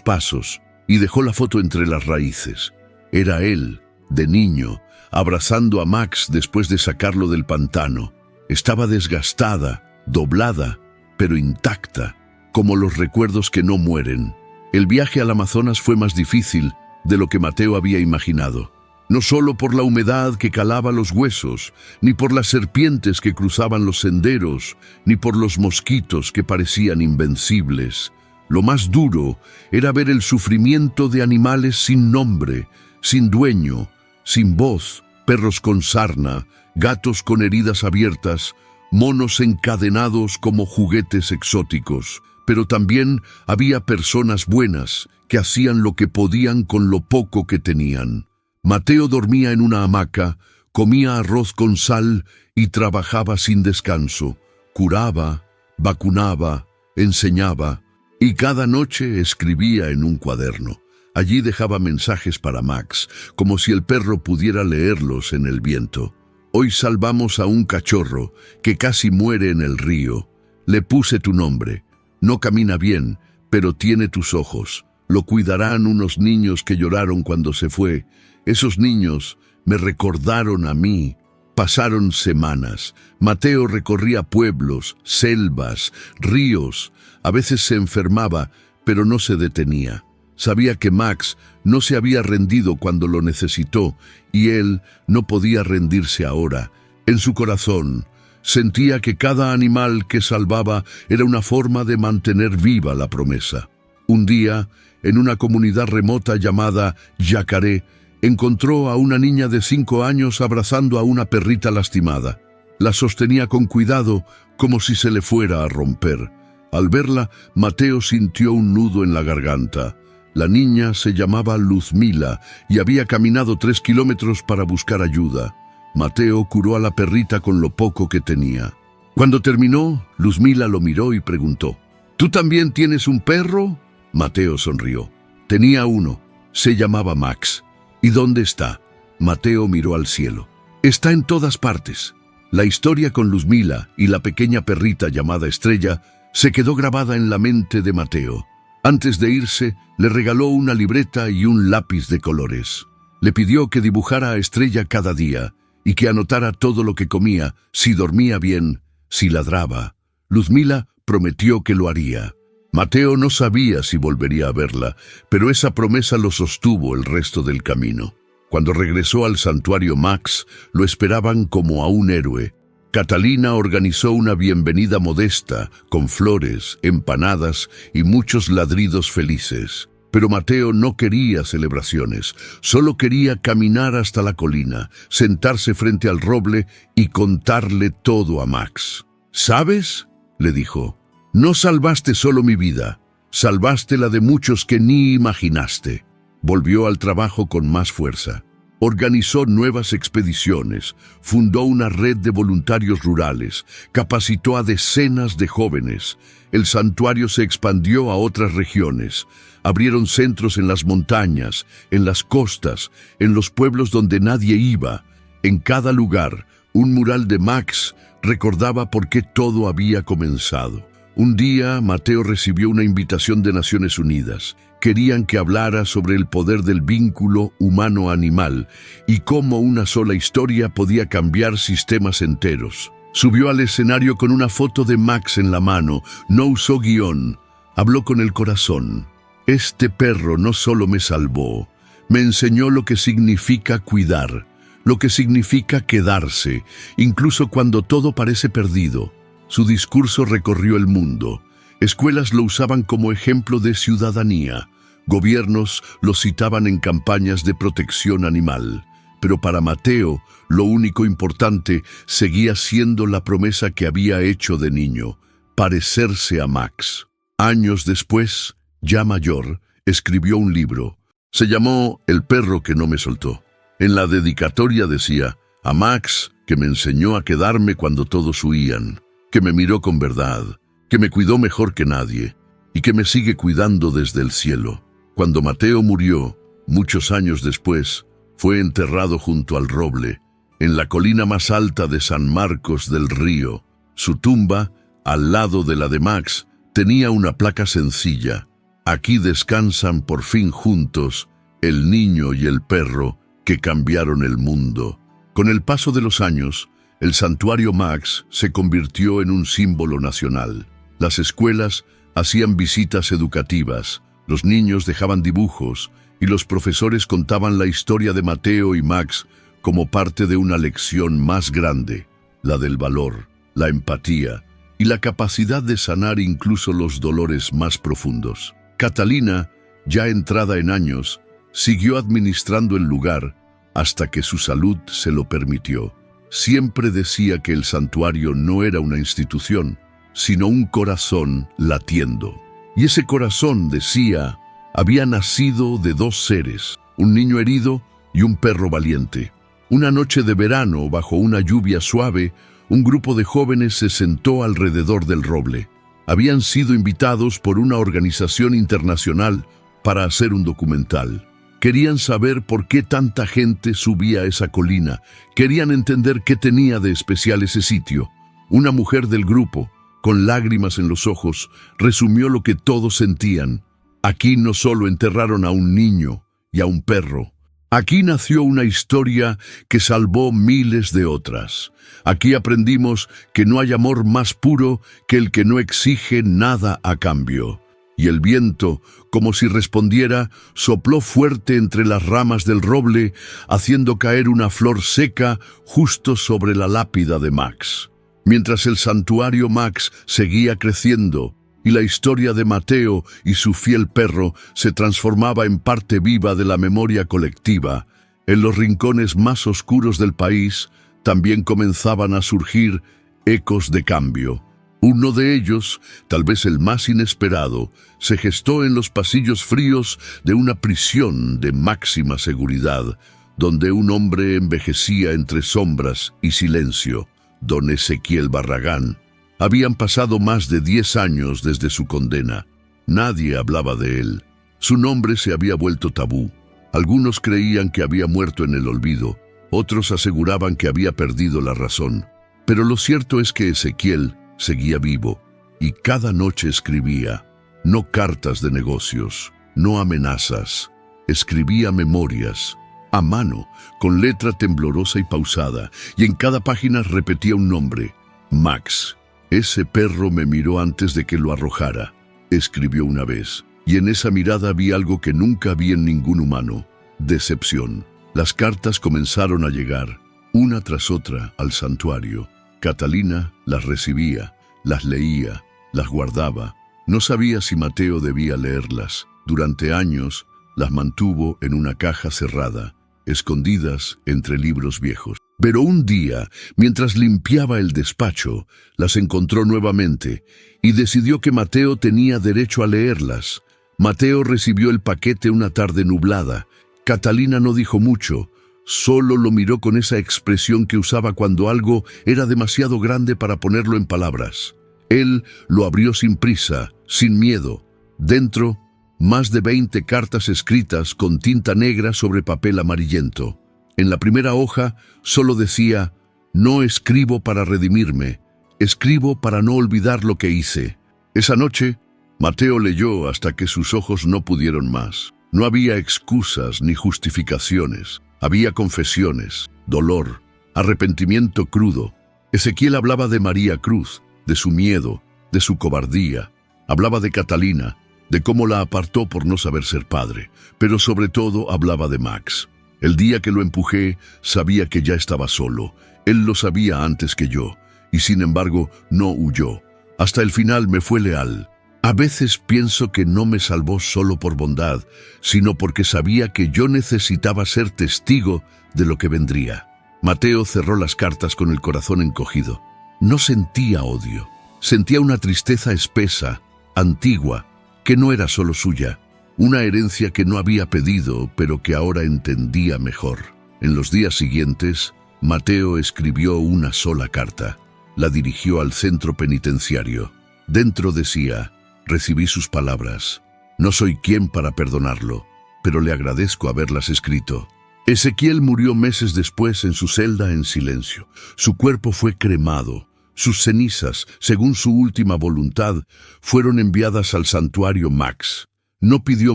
pasos. Y dejó la foto entre las raíces. Era él, de niño, abrazando a Max después de sacarlo del pantano. Estaba desgastada, doblada, pero intacta, como los recuerdos que no mueren. El viaje al Amazonas fue más difícil de lo que Mateo había imaginado. No solo por la humedad que calaba los huesos, ni por las serpientes que cruzaban los senderos, ni por los mosquitos que parecían invencibles. Lo más duro era ver el sufrimiento de animales sin nombre, sin dueño, sin voz, perros con sarna, gatos con heridas abiertas, monos encadenados como juguetes exóticos. Pero también había personas buenas que hacían lo que podían con lo poco que tenían. Mateo dormía en una hamaca, comía arroz con sal y trabajaba sin descanso. Curaba, vacunaba, enseñaba. Y cada noche escribía en un cuaderno. Allí dejaba mensajes para Max, como si el perro pudiera leerlos en el viento. Hoy salvamos a un cachorro que casi muere en el río. Le puse tu nombre. No camina bien, pero tiene tus ojos. Lo cuidarán unos niños que lloraron cuando se fue. Esos niños me recordaron a mí. Pasaron semanas. Mateo recorría pueblos, selvas, ríos. A veces se enfermaba, pero no se detenía. Sabía que Max no se había rendido cuando lo necesitó y él no podía rendirse ahora. En su corazón sentía que cada animal que salvaba era una forma de mantener viva la promesa. Un día, en una comunidad remota llamada Yacaré, encontró a una niña de 5 años abrazando a una perrita lastimada. La sostenía con cuidado, como si se le fuera a romper. Al verla, Mateo sintió un nudo en la garganta. La niña se llamaba Luzmila y había caminado 3 kilómetros para buscar ayuda. Mateo curó a la perrita con lo poco que tenía. Cuando terminó, Luzmila lo miró y preguntó, ¿tú también tienes un perro? Mateo sonrió. Tenía uno. Se llamaba Max. ¿Y dónde está? Mateo miró al cielo. Está en todas partes. La historia con Luzmila y la pequeña perrita llamada Estrella se quedó grabada en la mente de Mateo. Antes de irse, le regaló una libreta y un lápiz de colores. Le pidió que dibujara a Estrella cada día y que anotara todo lo que comía, si dormía bien, si ladraba. Luzmila prometió que lo haría. Mateo no sabía si volvería a verla, pero esa promesa lo sostuvo el resto del camino. Cuando regresó al santuario Max, lo esperaban como a un héroe. Catalina organizó una bienvenida modesta, con flores, empanadas y muchos ladridos felices. Pero Mateo no quería celebraciones, solo quería caminar hasta la colina, sentarse frente al roble y contarle todo a Max. ¿Sabes?, le dijo, no salvaste solo mi vida, salvaste la de muchos que ni imaginaste. Volvió al trabajo con más fuerza. Organizó nuevas expediciones, fundó una red de voluntarios rurales, capacitó a decenas de jóvenes. El santuario se expandió a otras regiones. Abrieron centros en las montañas, en las costas, en los pueblos donde nadie iba. En cada lugar, un mural de Max recordaba por qué todo había comenzado. Un día, Mateo recibió una invitación de Naciones Unidas. Querían que hablara sobre el poder del vínculo humano-animal y cómo una sola historia podía cambiar sistemas enteros. Subió al escenario con una foto de Max en la mano, no usó guión, habló con el corazón. Este perro no solo me salvó, me enseñó lo que significa cuidar, lo que significa quedarse, incluso cuando todo parece perdido. Su discurso recorrió el mundo. Escuelas lo usaban como ejemplo de ciudadanía. Gobiernos lo citaban en campañas de protección animal. Pero para Mateo, lo único importante seguía siendo la promesa que había hecho de niño, parecerse a Max. Años después, ya mayor, escribió un libro. Se llamó El perro que no me soltó. En la dedicatoria decía, a Max, que me enseñó a quedarme cuando todos huían, que me miró con verdad, que me cuidó mejor que nadie y que me sigue cuidando desde el cielo. Cuando Mateo murió, muchos años después, fue enterrado junto al roble en la colina más alta de San Marcos del Río. Su tumba, al lado de la de Max, tenía una placa sencilla. Aquí descansan por fin juntos el niño y el perro que cambiaron el mundo. Con el paso de los años, el Santuario Max se convirtió en un símbolo nacional. Las escuelas hacían visitas educativas, los niños dejaban dibujos y los profesores contaban la historia de Mateo y Max como parte de una lección más grande, la del valor, la empatía y la capacidad de sanar incluso los dolores más profundos. Catalina, ya entrada en años, siguió administrando el lugar hasta que su salud se lo permitió. Siempre decía que el santuario no era una institución, sino un corazón latiendo. Y ese corazón, decía, había nacido de dos seres, un niño herido y un perro valiente. Una noche de verano, bajo una lluvia suave, un grupo de jóvenes se sentó alrededor del roble. Habían sido invitados por una organización internacional para hacer un documental. Querían saber por qué tanta gente subía a esa colina. Querían entender qué tenía de especial ese sitio. Una mujer del grupo, con lágrimas en los ojos, resumió lo que todos sentían. Aquí no solo enterraron a un niño y a un perro. Aquí nació una historia que salvó miles de otras. Aquí aprendimos que no hay amor más puro que el que no exige nada a cambio. Y el viento, como si respondiera, sopló fuerte entre las ramas del roble, haciendo caer una flor seca justo sobre la lápida de Max. Mientras el santuario Max seguía creciendo, y la historia de Mateo y su fiel perro se transformaba en parte viva de la memoria colectiva, en los rincones más oscuros del país también comenzaban a surgir ecos de cambio. Uno de ellos, tal vez el más inesperado, se gestó en los pasillos fríos de una prisión de máxima seguridad, donde un hombre envejecía entre sombras y silencio, don Ezequiel Barragán. Habían pasado más de 10 años desde su condena. Nadie hablaba de él. Su nombre se había vuelto tabú. Algunos creían que había muerto en el olvido, otros aseguraban que había perdido la razón. Pero lo cierto es que Ezequiel seguía vivo, y cada noche escribía, no cartas de negocios, no amenazas, escribía memorias, a mano, con letra temblorosa y pausada, y en cada página repetía un nombre, Max. Ese perro me miró antes de que lo arrojara, escribió una vez, y en esa mirada vi algo que nunca vi en ningún humano, decepción. Las cartas comenzaron a llegar, una tras otra, al santuario. Catalina las recibía, las leía, las guardaba. No sabía si Mateo debía leerlas. Durante años las mantuvo en una caja cerrada, escondidas entre libros viejos. Pero un día, mientras limpiaba el despacho, las encontró nuevamente y decidió que Mateo tenía derecho a leerlas. Mateo recibió el paquete una tarde nublada. Catalina no dijo mucho, solo lo miró con esa expresión que usaba cuando algo era demasiado grande para ponerlo en palabras. Él lo abrió sin prisa, sin miedo. Dentro, más de 20 cartas escritas con tinta negra sobre papel amarillento. En la primera hoja solo decía, no escribo para redimirme, escribo para no olvidar lo que hice. Esa noche, Mateo leyó hasta que sus ojos no pudieron más. No había excusas ni justificaciones, había confesiones, dolor, arrepentimiento crudo. Ezequiel hablaba de María Cruz, de su miedo, de su cobardía. Hablaba de Catalina, de cómo la apartó por no saber ser padre, pero sobre todo hablaba de Max. El día que lo empujé, sabía que ya estaba solo. Él lo sabía antes que yo, y sin embargo no huyó. Hasta el final me fue leal. A veces pienso que no me salvó solo por bondad, sino porque sabía que yo necesitaba ser testigo de lo que vendría. Mateo cerró las cartas con el corazón encogido. No sentía odio, sentía una tristeza espesa, antigua, que no era solo suya. Una herencia que no había pedido, pero que ahora entendía mejor. En los días siguientes, Mateo escribió una sola carta. La dirigió al centro penitenciario. Dentro decía, recibí sus palabras. No soy quien para perdonarlo, pero le agradezco haberlas escrito. Ezequiel murió meses después en su celda en silencio. Su cuerpo fue cremado. Sus cenizas, según su última voluntad, fueron enviadas al santuario Max. No pidió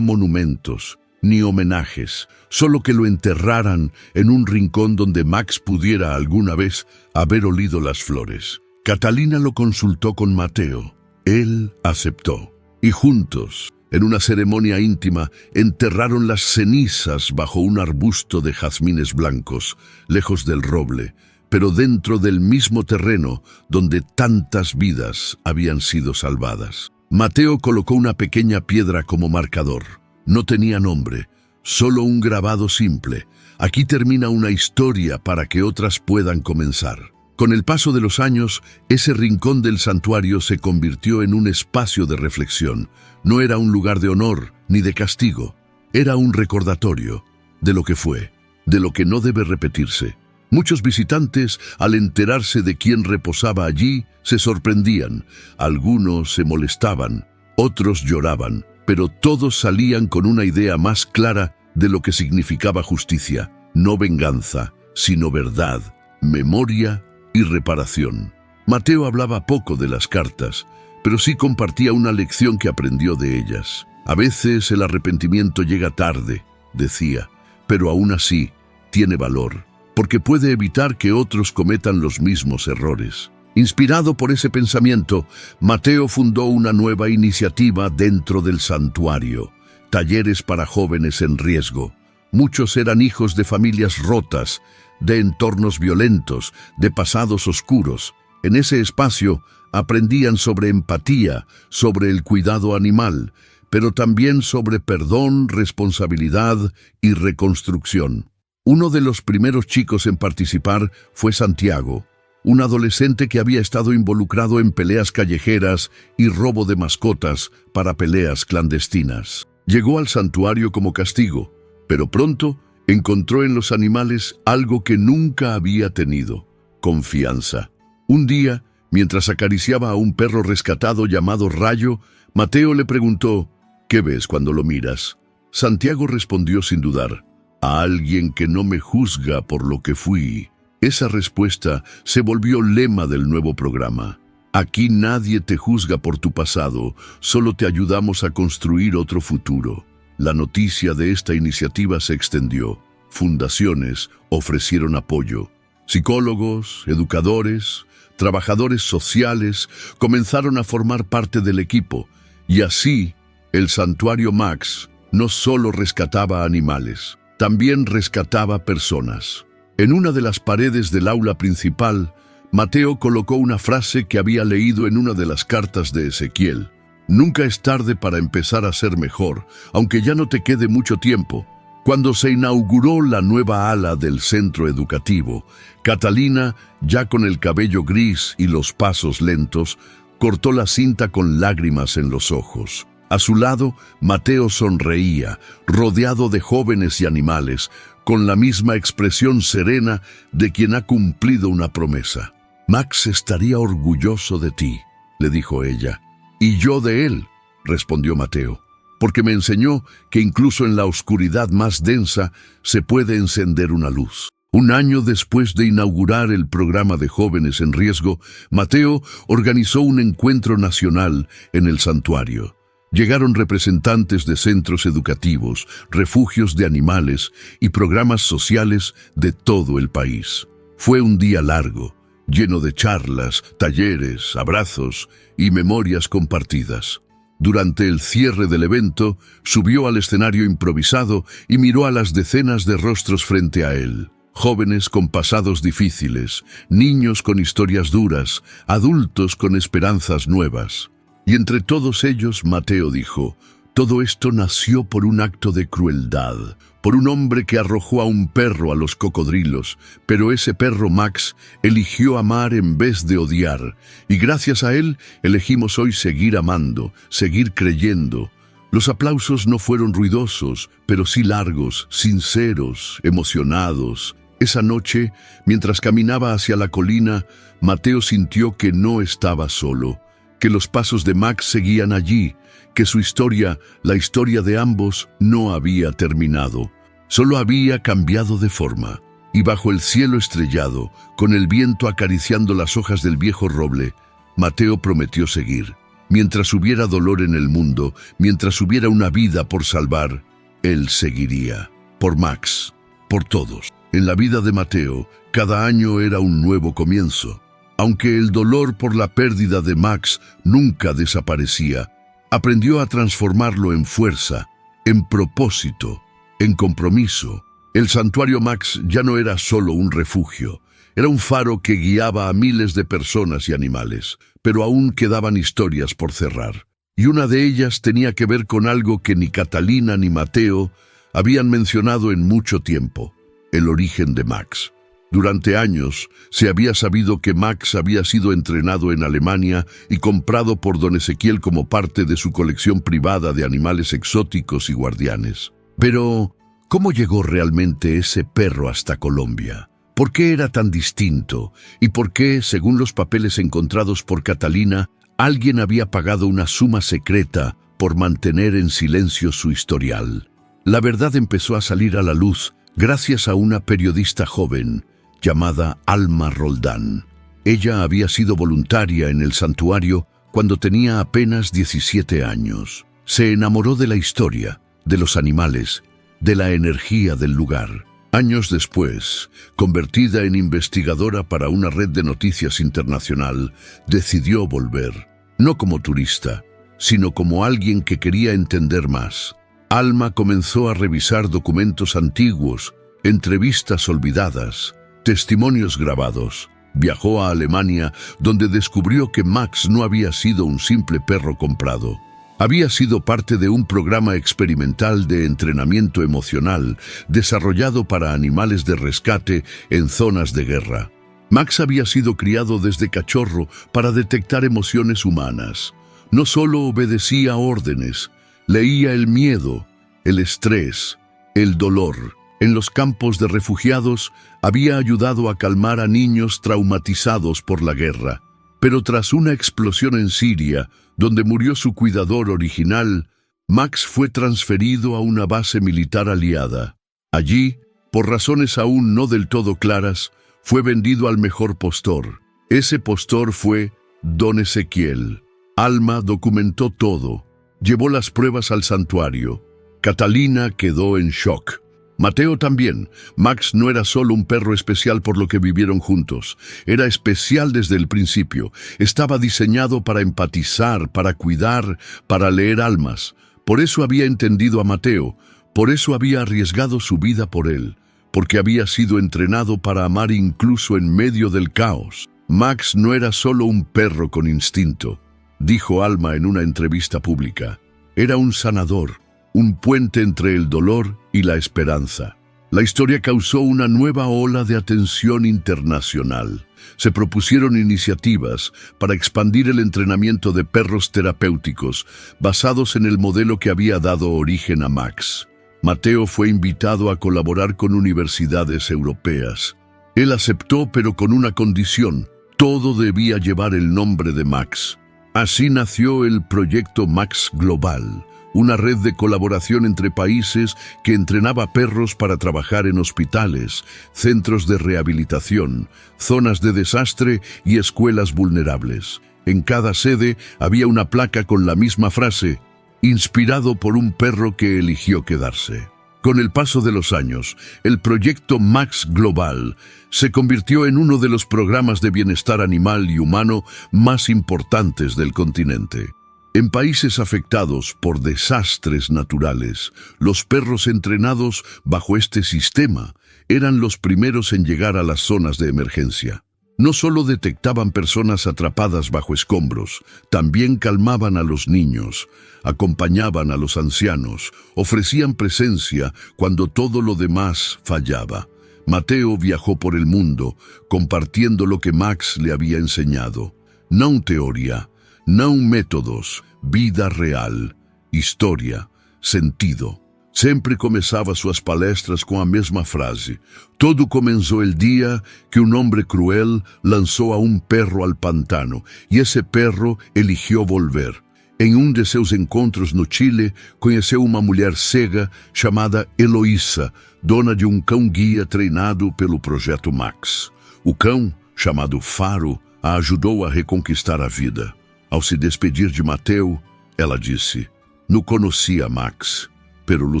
monumentos ni homenajes, solo que lo enterraran en un rincón donde Max pudiera alguna vez haber olido las flores. Catalina lo consultó con Mateo. Él aceptó. Y juntos, en una ceremonia íntima, enterraron las cenizas bajo un arbusto de jazmines blancos, lejos del roble, pero dentro del mismo terreno donde tantas vidas habían sido salvadas. Mateo colocó una pequeña piedra como marcador. No tenía nombre, solo un grabado simple. Aquí termina una historia para que otras puedan comenzar. Con el paso de los años, ese rincón del santuario se convirtió en un espacio de reflexión. No era un lugar de honor ni de castigo. Era un recordatorio de lo que fue, de lo que no debe repetirse. Muchos visitantes, al enterarse de quién reposaba allí, se sorprendían. Algunos se molestaban, otros lloraban, pero todos salían con una idea más clara de lo que significaba justicia. No venganza, sino verdad, memoria y reparación. Mateo hablaba poco de las cartas, pero sí compartía una lección que aprendió de ellas. A veces el arrepentimiento llega tarde, decía, pero aún así tiene valor, porque puede evitar que otros cometan los mismos errores. Inspirado por ese pensamiento, Mateo fundó una nueva iniciativa dentro del santuario, talleres para jóvenes en riesgo. Muchos eran hijos de familias rotas, de entornos violentos, de pasados oscuros. En ese espacio aprendían sobre empatía, sobre el cuidado animal, pero también sobre perdón, responsabilidad y reconstrucción. Uno de los primeros chicos en participar fue Santiago, un adolescente que había estado involucrado en peleas callejeras y robo de mascotas para peleas clandestinas. Llegó al santuario como castigo, pero pronto encontró en los animales algo que nunca había tenido: confianza. Un día, mientras acariciaba a un perro rescatado llamado Rayo, Mateo le preguntó: ¿qué ves cuando lo miras? Santiago respondió sin dudar: a alguien que no me juzga por lo que fui. Esa respuesta se volvió lema del nuevo programa. Aquí nadie te juzga por tu pasado, solo te ayudamos a construir otro futuro. La noticia de esta iniciativa se extendió. Fundaciones ofrecieron apoyo. Psicólogos, educadores, trabajadores sociales comenzaron a formar parte del equipo, y así el Santuario Max no solo rescataba animales, también rescataba personas. En una de las paredes del aula principal, Mateo colocó una frase que había leído en una de las cartas de Ezequiel: nunca es tarde para empezar a ser mejor, aunque ya no te quede mucho tiempo. Cuando se inauguró la nueva ala del centro educativo, Catalina, ya con el cabello gris y los pasos lentos, cortó la cinta con lágrimas en los ojos. A su lado, Mateo sonreía, rodeado de jóvenes y animales, con la misma expresión serena de quien ha cumplido una promesa. Max estaría orgulloso de ti, le dijo ella. Y yo de él, respondió Mateo, porque me enseñó que incluso en la oscuridad más densa se puede encender una luz. Un año después de inaugurar el programa de jóvenes en riesgo, Mateo organizó un encuentro nacional en el santuario. Llegaron representantes de centros educativos, refugios de animales y programas sociales de todo el país. Fue un día largo, lleno de charlas, talleres, abrazos y memorias compartidas. Durante el cierre del evento, subió al escenario improvisado y miró a las decenas de rostros frente a él. Jóvenes con pasados difíciles, niños con historias duras, adultos con esperanzas nuevas. Y entre todos ellos, Mateo dijo: todo esto nació por un acto de crueldad, por un hombre que arrojó a un perro a los cocodrilos, pero ese perro Max eligió amar en vez de odiar, y gracias a él elegimos hoy seguir amando, seguir creyendo. Los aplausos no fueron ruidosos, pero sí largos, sinceros, emocionados. Esa noche, mientras caminaba hacia la colina, Mateo sintió que no estaba solo, que los pasos de Max seguían allí, que su historia, la historia de ambos, no había terminado. Solo había cambiado de forma. Y bajo el cielo estrellado, con el viento acariciando las hojas del viejo roble, Mateo prometió seguir. Mientras hubiera dolor en el mundo, mientras hubiera una vida por salvar, él seguiría. Por Max, por todos. En la vida de Mateo, cada año era un nuevo comienzo. Aunque el dolor por la pérdida de Max nunca desaparecía, aprendió a transformarlo en fuerza, en propósito, en compromiso. El santuario Max ya no era solo un refugio, era un faro que guiaba a miles de personas y animales, pero aún quedaban historias por cerrar. Y una de ellas tenía que ver con algo que ni Catalina ni Mateo habían mencionado en mucho tiempo: el origen de Max. Durante años se había sabido que Max había sido entrenado en Alemania y comprado por don Ezequiel como parte de su colección privada de animales exóticos y guardianes. Pero, ¿cómo llegó realmente ese perro hasta Colombia? ¿Por qué era tan distinto? ¿Y por qué, según los papeles encontrados por Catalina, alguien había pagado una suma secreta por mantener en silencio su historial? La verdad empezó a salir a la luz gracias a una periodista joven llamada Alma Roldán. Ella había sido voluntaria en el santuario cuando tenía apenas 17 años. Se enamoró de la historia, de los animales, de la energía del lugar. Años después, convertida en investigadora para una red de noticias internacional, decidió volver, no como turista, sino como alguien que quería entender más. Alma comenzó a revisar documentos antiguos, entrevistas olvidadas, testimonios grabados. Viajó a Alemania, donde descubrió que Max no había sido un simple perro comprado. Había sido parte de un programa experimental de entrenamiento emocional desarrollado para animales de rescate en zonas de guerra. Max había sido criado desde cachorro para detectar emociones humanas. No solo obedecía órdenes, leía el miedo, el estrés, el dolor. En los campos de refugiados había ayudado a calmar a niños traumatizados por la guerra. Pero tras una explosión en Siria, donde murió su cuidador original, Max fue transferido a una base militar aliada. Allí, por razones aún no del todo claras, fue vendido al mejor postor. Ese postor fue don Ezequiel. Alma documentó todo. Llevó las pruebas al santuario. Catalina quedó en shock. Mateo también. Max no era solo un perro especial por lo que vivieron juntos. Era especial desde el principio. Estaba diseñado para empatizar, para cuidar, para leer almas. Por eso había entendido a Mateo. Por eso había arriesgado su vida por él. Porque había sido entrenado para amar incluso en medio del caos. Max no era solo un perro con instinto, dijo Alma en una entrevista pública. Era un sanador, un puente entre el dolor y la esperanza. La historia causó una nueva ola de atención internacional. Se propusieron iniciativas para expandir el entrenamiento de perros terapéuticos basados en el modelo que había dado origen a Max. Mateo fue invitado a colaborar con universidades europeas. Él aceptó, pero con una condición: todo debía llevar el nombre de Max. Así nació el proyecto Max Global, una red de colaboración entre países que entrenaba perros para trabajar en hospitales, centros de rehabilitación, zonas de desastre y escuelas vulnerables. En cada sede había una placa con la misma frase: inspirado por un perro que eligió quedarse. Con el paso de los años, el proyecto Max Global se convirtió en uno de los programas de bienestar animal y humano más importantes del continente. En países afectados por desastres naturales, los perros entrenados bajo este sistema eran los primeros en llegar a las zonas de emergencia. No solo detectaban personas atrapadas bajo escombros, también calmaban a los niños, acompañaban a los ancianos, ofrecían presencia cuando todo lo demás fallaba. Mateo viajó por el mundo, compartiendo lo que Max le había enseñado. No teoría, no métodos, vida real, história, sentido. Sempre começava suas palestras com a mesma frase: todo comenzó el día que un hombre cruel lanzó a un perro al pantano, y ese perro eligió volver. Em um de seus encontros no Chile, conheceu uma mulher cega chamada Heloísa, dona de um cão-guia treinado pelo Projeto Max. O cão, chamado Faro, a ajudou a reconquistar a vida. Ao se despedir de Mateo, ela disse: "No conhecia, Max, pero lo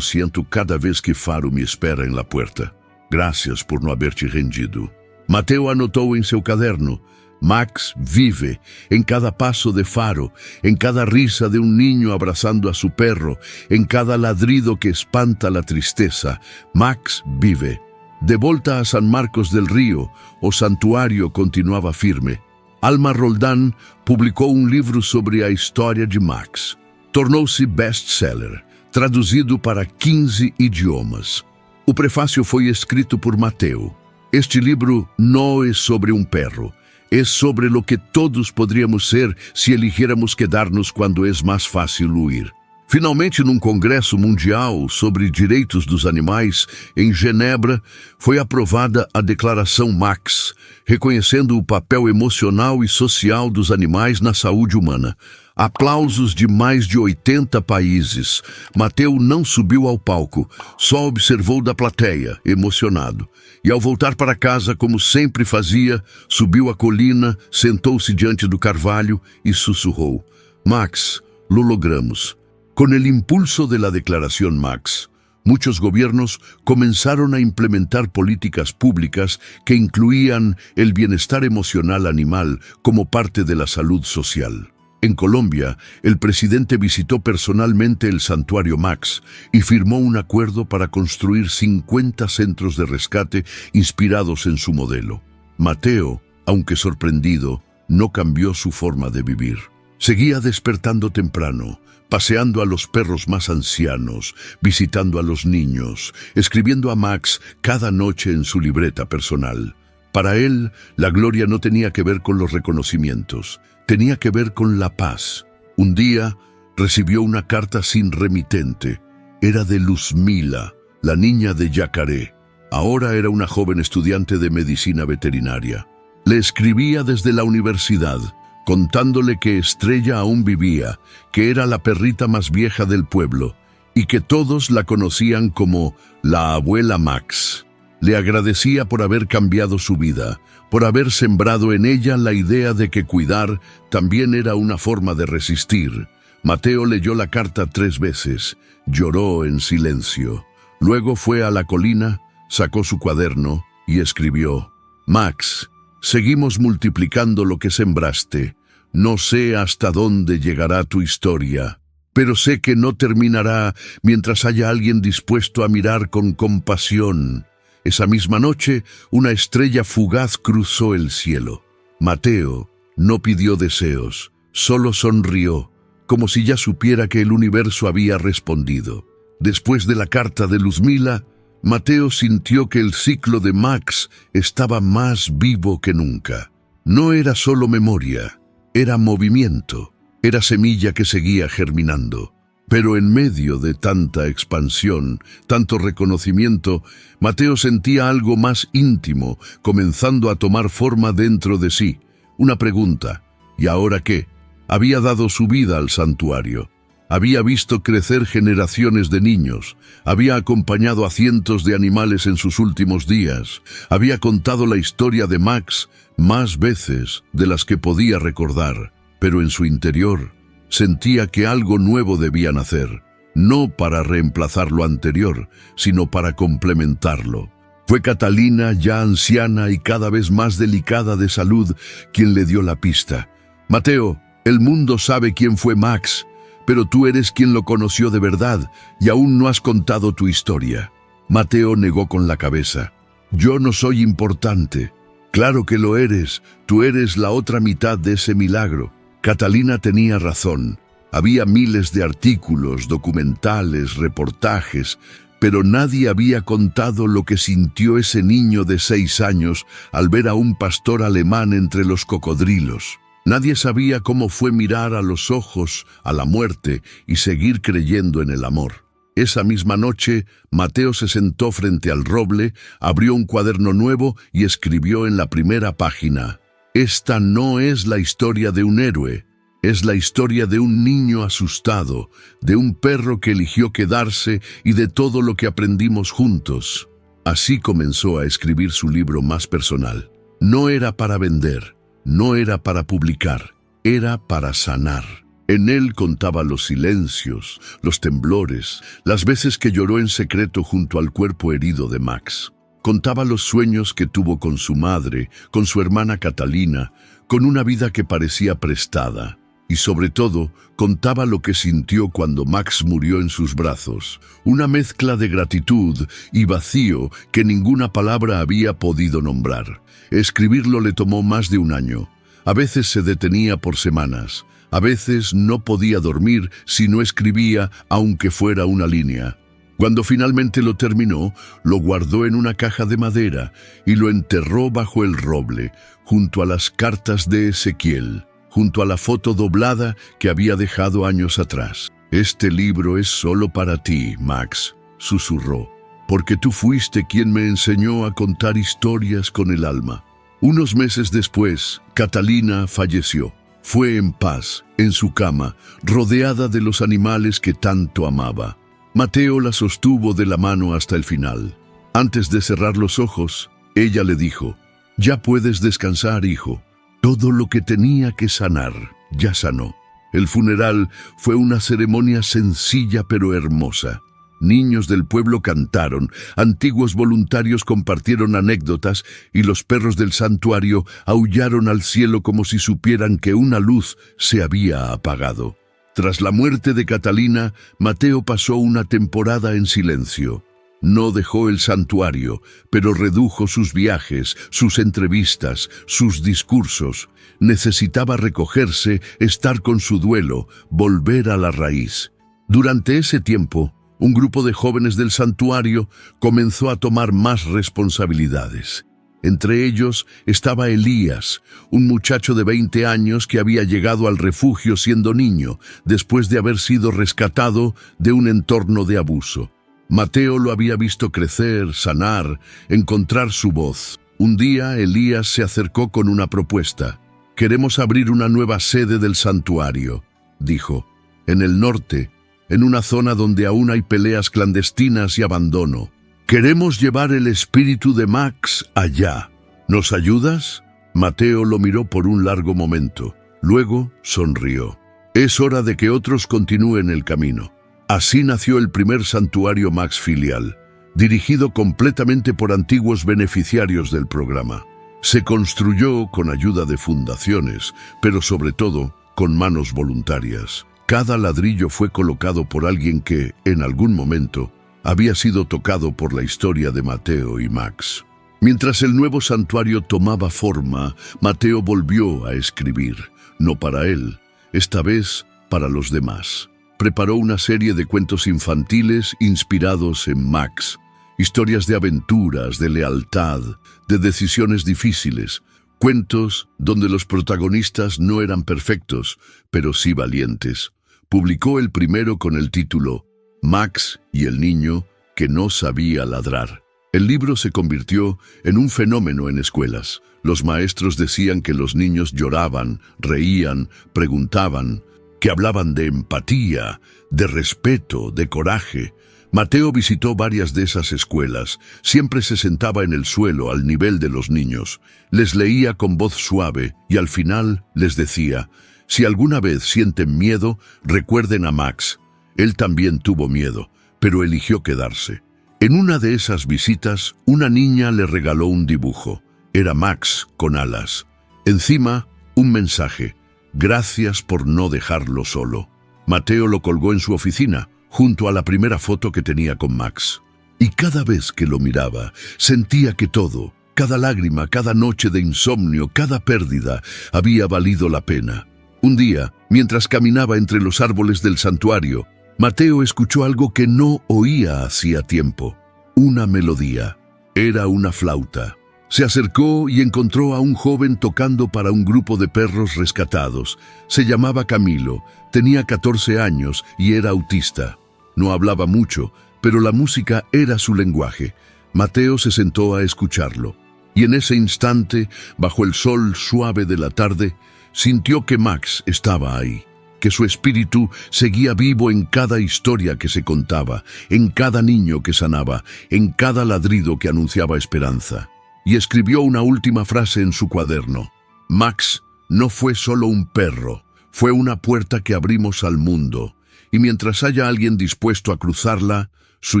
siento cada vez que Faro me espera em la puerta. Gracias por não haber te rendido." Mateo anotou em seu caderno: Max vive en cada paso de Faro, en cada risa de un niño abrazando a su perro, en cada ladrido que espanta la tristeza. Max vive. De volta a San Marcos del Río, o santuário continuava firme. Alma Roldán publicou um livro sobre a história de Max. Tornou-se best-seller, traduzido para 15 idiomas. O prefácio foi escrito por Mateo. Este livro não é sobre um perro. É sobre lo que todos poderíamos ser se eligiéramos quedar-nos quando é mais fácil huir. Finalmente, num congresso mundial sobre direitos dos animais, em Genebra, foi aprovada a Declaração Max, reconhecendo o papel emocional e social dos animais na saúde humana. Aplausos de mais de 80 países. Mateo não subiu ao palco, só observou da plateia, emocionado. E ao voltar para casa, como sempre fazia, subiu a colina, sentou-se diante do carvalho e sussurrou: Max, lo logramos. Con el impulso de la Declaración Max, muchos gobiernos comenzaron a implementar políticas públicas que incluían el bienestar emocional animal como parte de la salud social. En Colombia, el presidente visitó personalmente el Santuario Max y firmó un acuerdo para construir 50 centros de rescate inspirados en su modelo. Mateo, aunque sorprendido, no cambió su forma de vivir. Seguía despertando temprano, paseando a los perros más ancianos, visitando a los niños, escribiendo a Max cada noche en su libreta personal. Para él, la gloria no tenía que ver con los reconocimientos, tenía que ver con la paz. Un día, recibió una carta sin remitente. Era de Luzmila, la niña de Yacaré. Ahora era una joven estudiante de medicina veterinaria. Le escribía desde la universidad, contándole que Estrella aún vivía, que era la perrita más vieja del pueblo, y que todos la conocían como la abuela Max. Le agradecía por haber cambiado su vida, por haber sembrado en ella la idea de que cuidar también era una forma de resistir. Mateo leyó la carta 3 veces, lloró en silencio. Luego fue a la colina, sacó su cuaderno y escribió: Max, seguimos multiplicando lo que sembraste. No sé hasta dónde llegará tu historia, pero sé que no terminará mientras haya alguien dispuesto a mirar con compasión. Esa misma noche, una estrella fugaz cruzó el cielo. Mateo no pidió deseos, solo sonrió, como si ya supiera que el universo había respondido. Después de la carta de Luzmila, Mateo sintió que el ciclo de Max estaba más vivo que nunca. No era solo memoria, era movimiento, era semilla que seguía germinando. Pero en medio de tanta expansión, tanto reconocimiento, Mateo sentía algo más íntimo, comenzando a tomar forma dentro de sí. Una pregunta: ¿y ahora qué? Había dado su vida al santuario. Había visto crecer generaciones de niños, había acompañado a cientos de animales en sus últimos días, había contado la historia de Max más veces de las que podía recordar, pero en su interior sentía que algo nuevo debía nacer, no para reemplazar lo anterior, sino para complementarlo. Fue Catalina, ya anciana y cada vez más delicada de salud, quien le dio la pista. Mateo, el mundo sabe quién fue Max, pero tú eres quien lo conoció de verdad y aún no has contado tu historia. Mateo negó con la cabeza. Yo no soy importante. Claro que lo eres, tú eres la otra mitad de ese milagro. Catalina tenía razón. Había miles de artículos, documentales, reportajes, pero nadie había contado lo que sintió ese niño de 6 años al ver a un pastor alemán entre los cocodrilos. Nadie sabía cómo fue mirar a los ojos a la muerte y seguir creyendo en el amor. Esa misma noche, Mateo se sentó frente al roble, abrió un cuaderno nuevo y escribió en la primera página: Esta no es la historia de un héroe, Es la historia de un niño asustado, de un perro que eligió quedarse y de todo lo que aprendimos juntos. Así comenzó a escribir su libro más personal. No era para vender, no era para publicar, era para sanar. En él contaba los silencios, los temblores, las veces que lloró en secreto junto al cuerpo herido de Max. Contaba los sueños que tuvo con su madre, con su hermana Catalina, con una vida que parecía prestada. Y sobre todo, contaba lo que sintió cuando Max murió en sus brazos, una mezcla de gratitud y vacío que ninguna palabra había podido nombrar. Escribirlo le tomó más de un año. A veces se detenía por semanas, a veces no podía dormir si no escribía, aunque fuera una línea. Cuando finalmente lo terminó, lo guardó en una caja de madera y lo enterró bajo el roble, junto a las cartas de Ezequiel, junto a la foto doblada que había dejado años atrás. «Este libro es solo para ti, Max», susurró, «porque tú fuiste quien me enseñó a contar historias con el alma». Unos meses después, Catalina falleció. Fue en paz, en su cama, rodeada de los animales que tanto amaba. Mateo la sostuvo de la mano hasta el final. Antes de cerrar los ojos, ella le dijo: «Ya puedes descansar, hijo. Todo lo que tenía que sanar, ya sanó». El funeral fue una ceremonia sencilla pero hermosa. Niños del pueblo cantaron, antiguos voluntarios compartieron anécdotas y los perros del santuario aullaron al cielo como si supieran que una luz se había apagado. Tras la muerte de Catalina, Mateo pasó una temporada en silencio. No dejó el santuario, pero redujo sus viajes, sus entrevistas, sus discursos. Necesitaba recogerse, estar con su duelo, volver a la raíz. Durante ese tiempo, un grupo de jóvenes del santuario comenzó a tomar más responsabilidades. Entre ellos estaba Elías, un muchacho de 20 años que había llegado al refugio siendo niño, después de haber sido rescatado de un entorno de abuso. Mateo lo había visto crecer, sanar, encontrar su voz. Un día Elías se acercó con una propuesta. «Queremos abrir una nueva sede del santuario», dijo, «en el norte, en una zona donde aún hay peleas clandestinas y abandono. Queremos llevar el espíritu de Max allá. ¿Nos ayudas?». Mateo lo miró por un largo momento. Luego sonrió. «Es hora de que otros continúen el camino». Así nació el primer santuario Max filial, dirigido completamente por antiguos beneficiarios del programa. Se construyó con ayuda de fundaciones, pero sobre todo con manos voluntarias. Cada ladrillo fue colocado por alguien que, en algún momento, había sido tocado por la historia de Mateo y Max. Mientras el nuevo santuario tomaba forma, Mateo volvió a escribir, no para él, esta vez para los demás. Preparó una serie de cuentos infantiles inspirados en Max, historias de aventuras, de lealtad, de decisiones difíciles, cuentos donde los protagonistas no eran perfectos, pero sí valientes. Publicó el primero con el título Max y el niño que no sabía ladrar. El libro se convirtió en un fenómeno en escuelas. Los maestros decían que los niños lloraban, reían, preguntaban, que hablaban de empatía, de respeto, de coraje. Mateo visitó varias de esas escuelas. Siempre se sentaba en el suelo al nivel de los niños. Les leía con voz suave y al final les decía: «Si alguna vez sienten miedo, recuerden a Max. Él también tuvo miedo, pero eligió quedarse». En una de esas visitas, una niña le regaló un dibujo. Era Max con alas. Encima, un mensaje: «Gracias por no dejarlo solo». Mateo lo colgó en su oficina, junto a la primera foto que tenía con Max. Y cada vez que lo miraba, sentía que todo, cada lágrima, cada noche de insomnio, cada pérdida, había valido la pena. Un día, mientras caminaba entre los árboles del santuario, Mateo escuchó algo que no oía hacía tiempo. Una melodía. Era una flauta. Se acercó y encontró a un joven tocando para un grupo de perros rescatados. Se llamaba Camilo, tenía 14 años y era autista. No hablaba mucho, pero la música era su lenguaje. Mateo se sentó a escucharlo. Y en ese instante, bajo el sol suave de la tarde, Sintió que Max estaba ahí, que su espíritu seguía vivo en cada historia que se contaba, en cada niño que sanaba, en cada ladrido que anunciaba esperanza. Y escribió una última frase en su cuaderno. Max no fue solo un perro, fue una puerta que abrimos al mundo, y mientras haya alguien dispuesto a cruzarla, su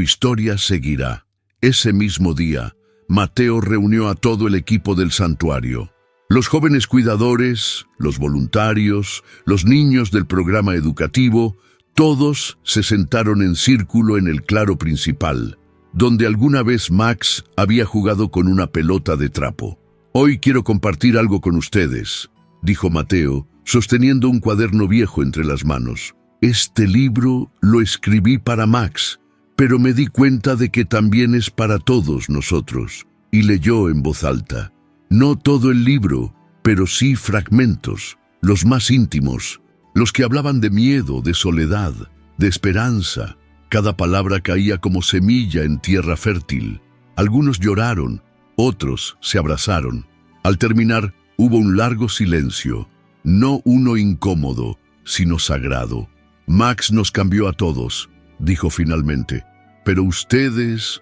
historia seguirá. Ese mismo día, Mateo reunió a todo el equipo del santuario. Los jóvenes cuidadores, los voluntarios, los niños del programa educativo, todos se sentaron en círculo en el claro principal, donde alguna vez Max había jugado con una pelota de trapo. «Hoy quiero compartir algo con ustedes», dijo Mateo, sosteniendo un cuaderno viejo entre las manos. «Este libro lo escribí para Max, pero me di cuenta de que también es para todos nosotros», y leyó en voz alta. No todo el libro, pero sí fragmentos, los más íntimos, los que hablaban de miedo, de soledad, de esperanza. Cada palabra caía como semilla en tierra fértil. Algunos lloraron, otros se abrazaron. Al terminar, hubo un largo silencio, no uno incómodo, sino sagrado. «Max nos cambió a todos», dijo finalmente, «pero ustedes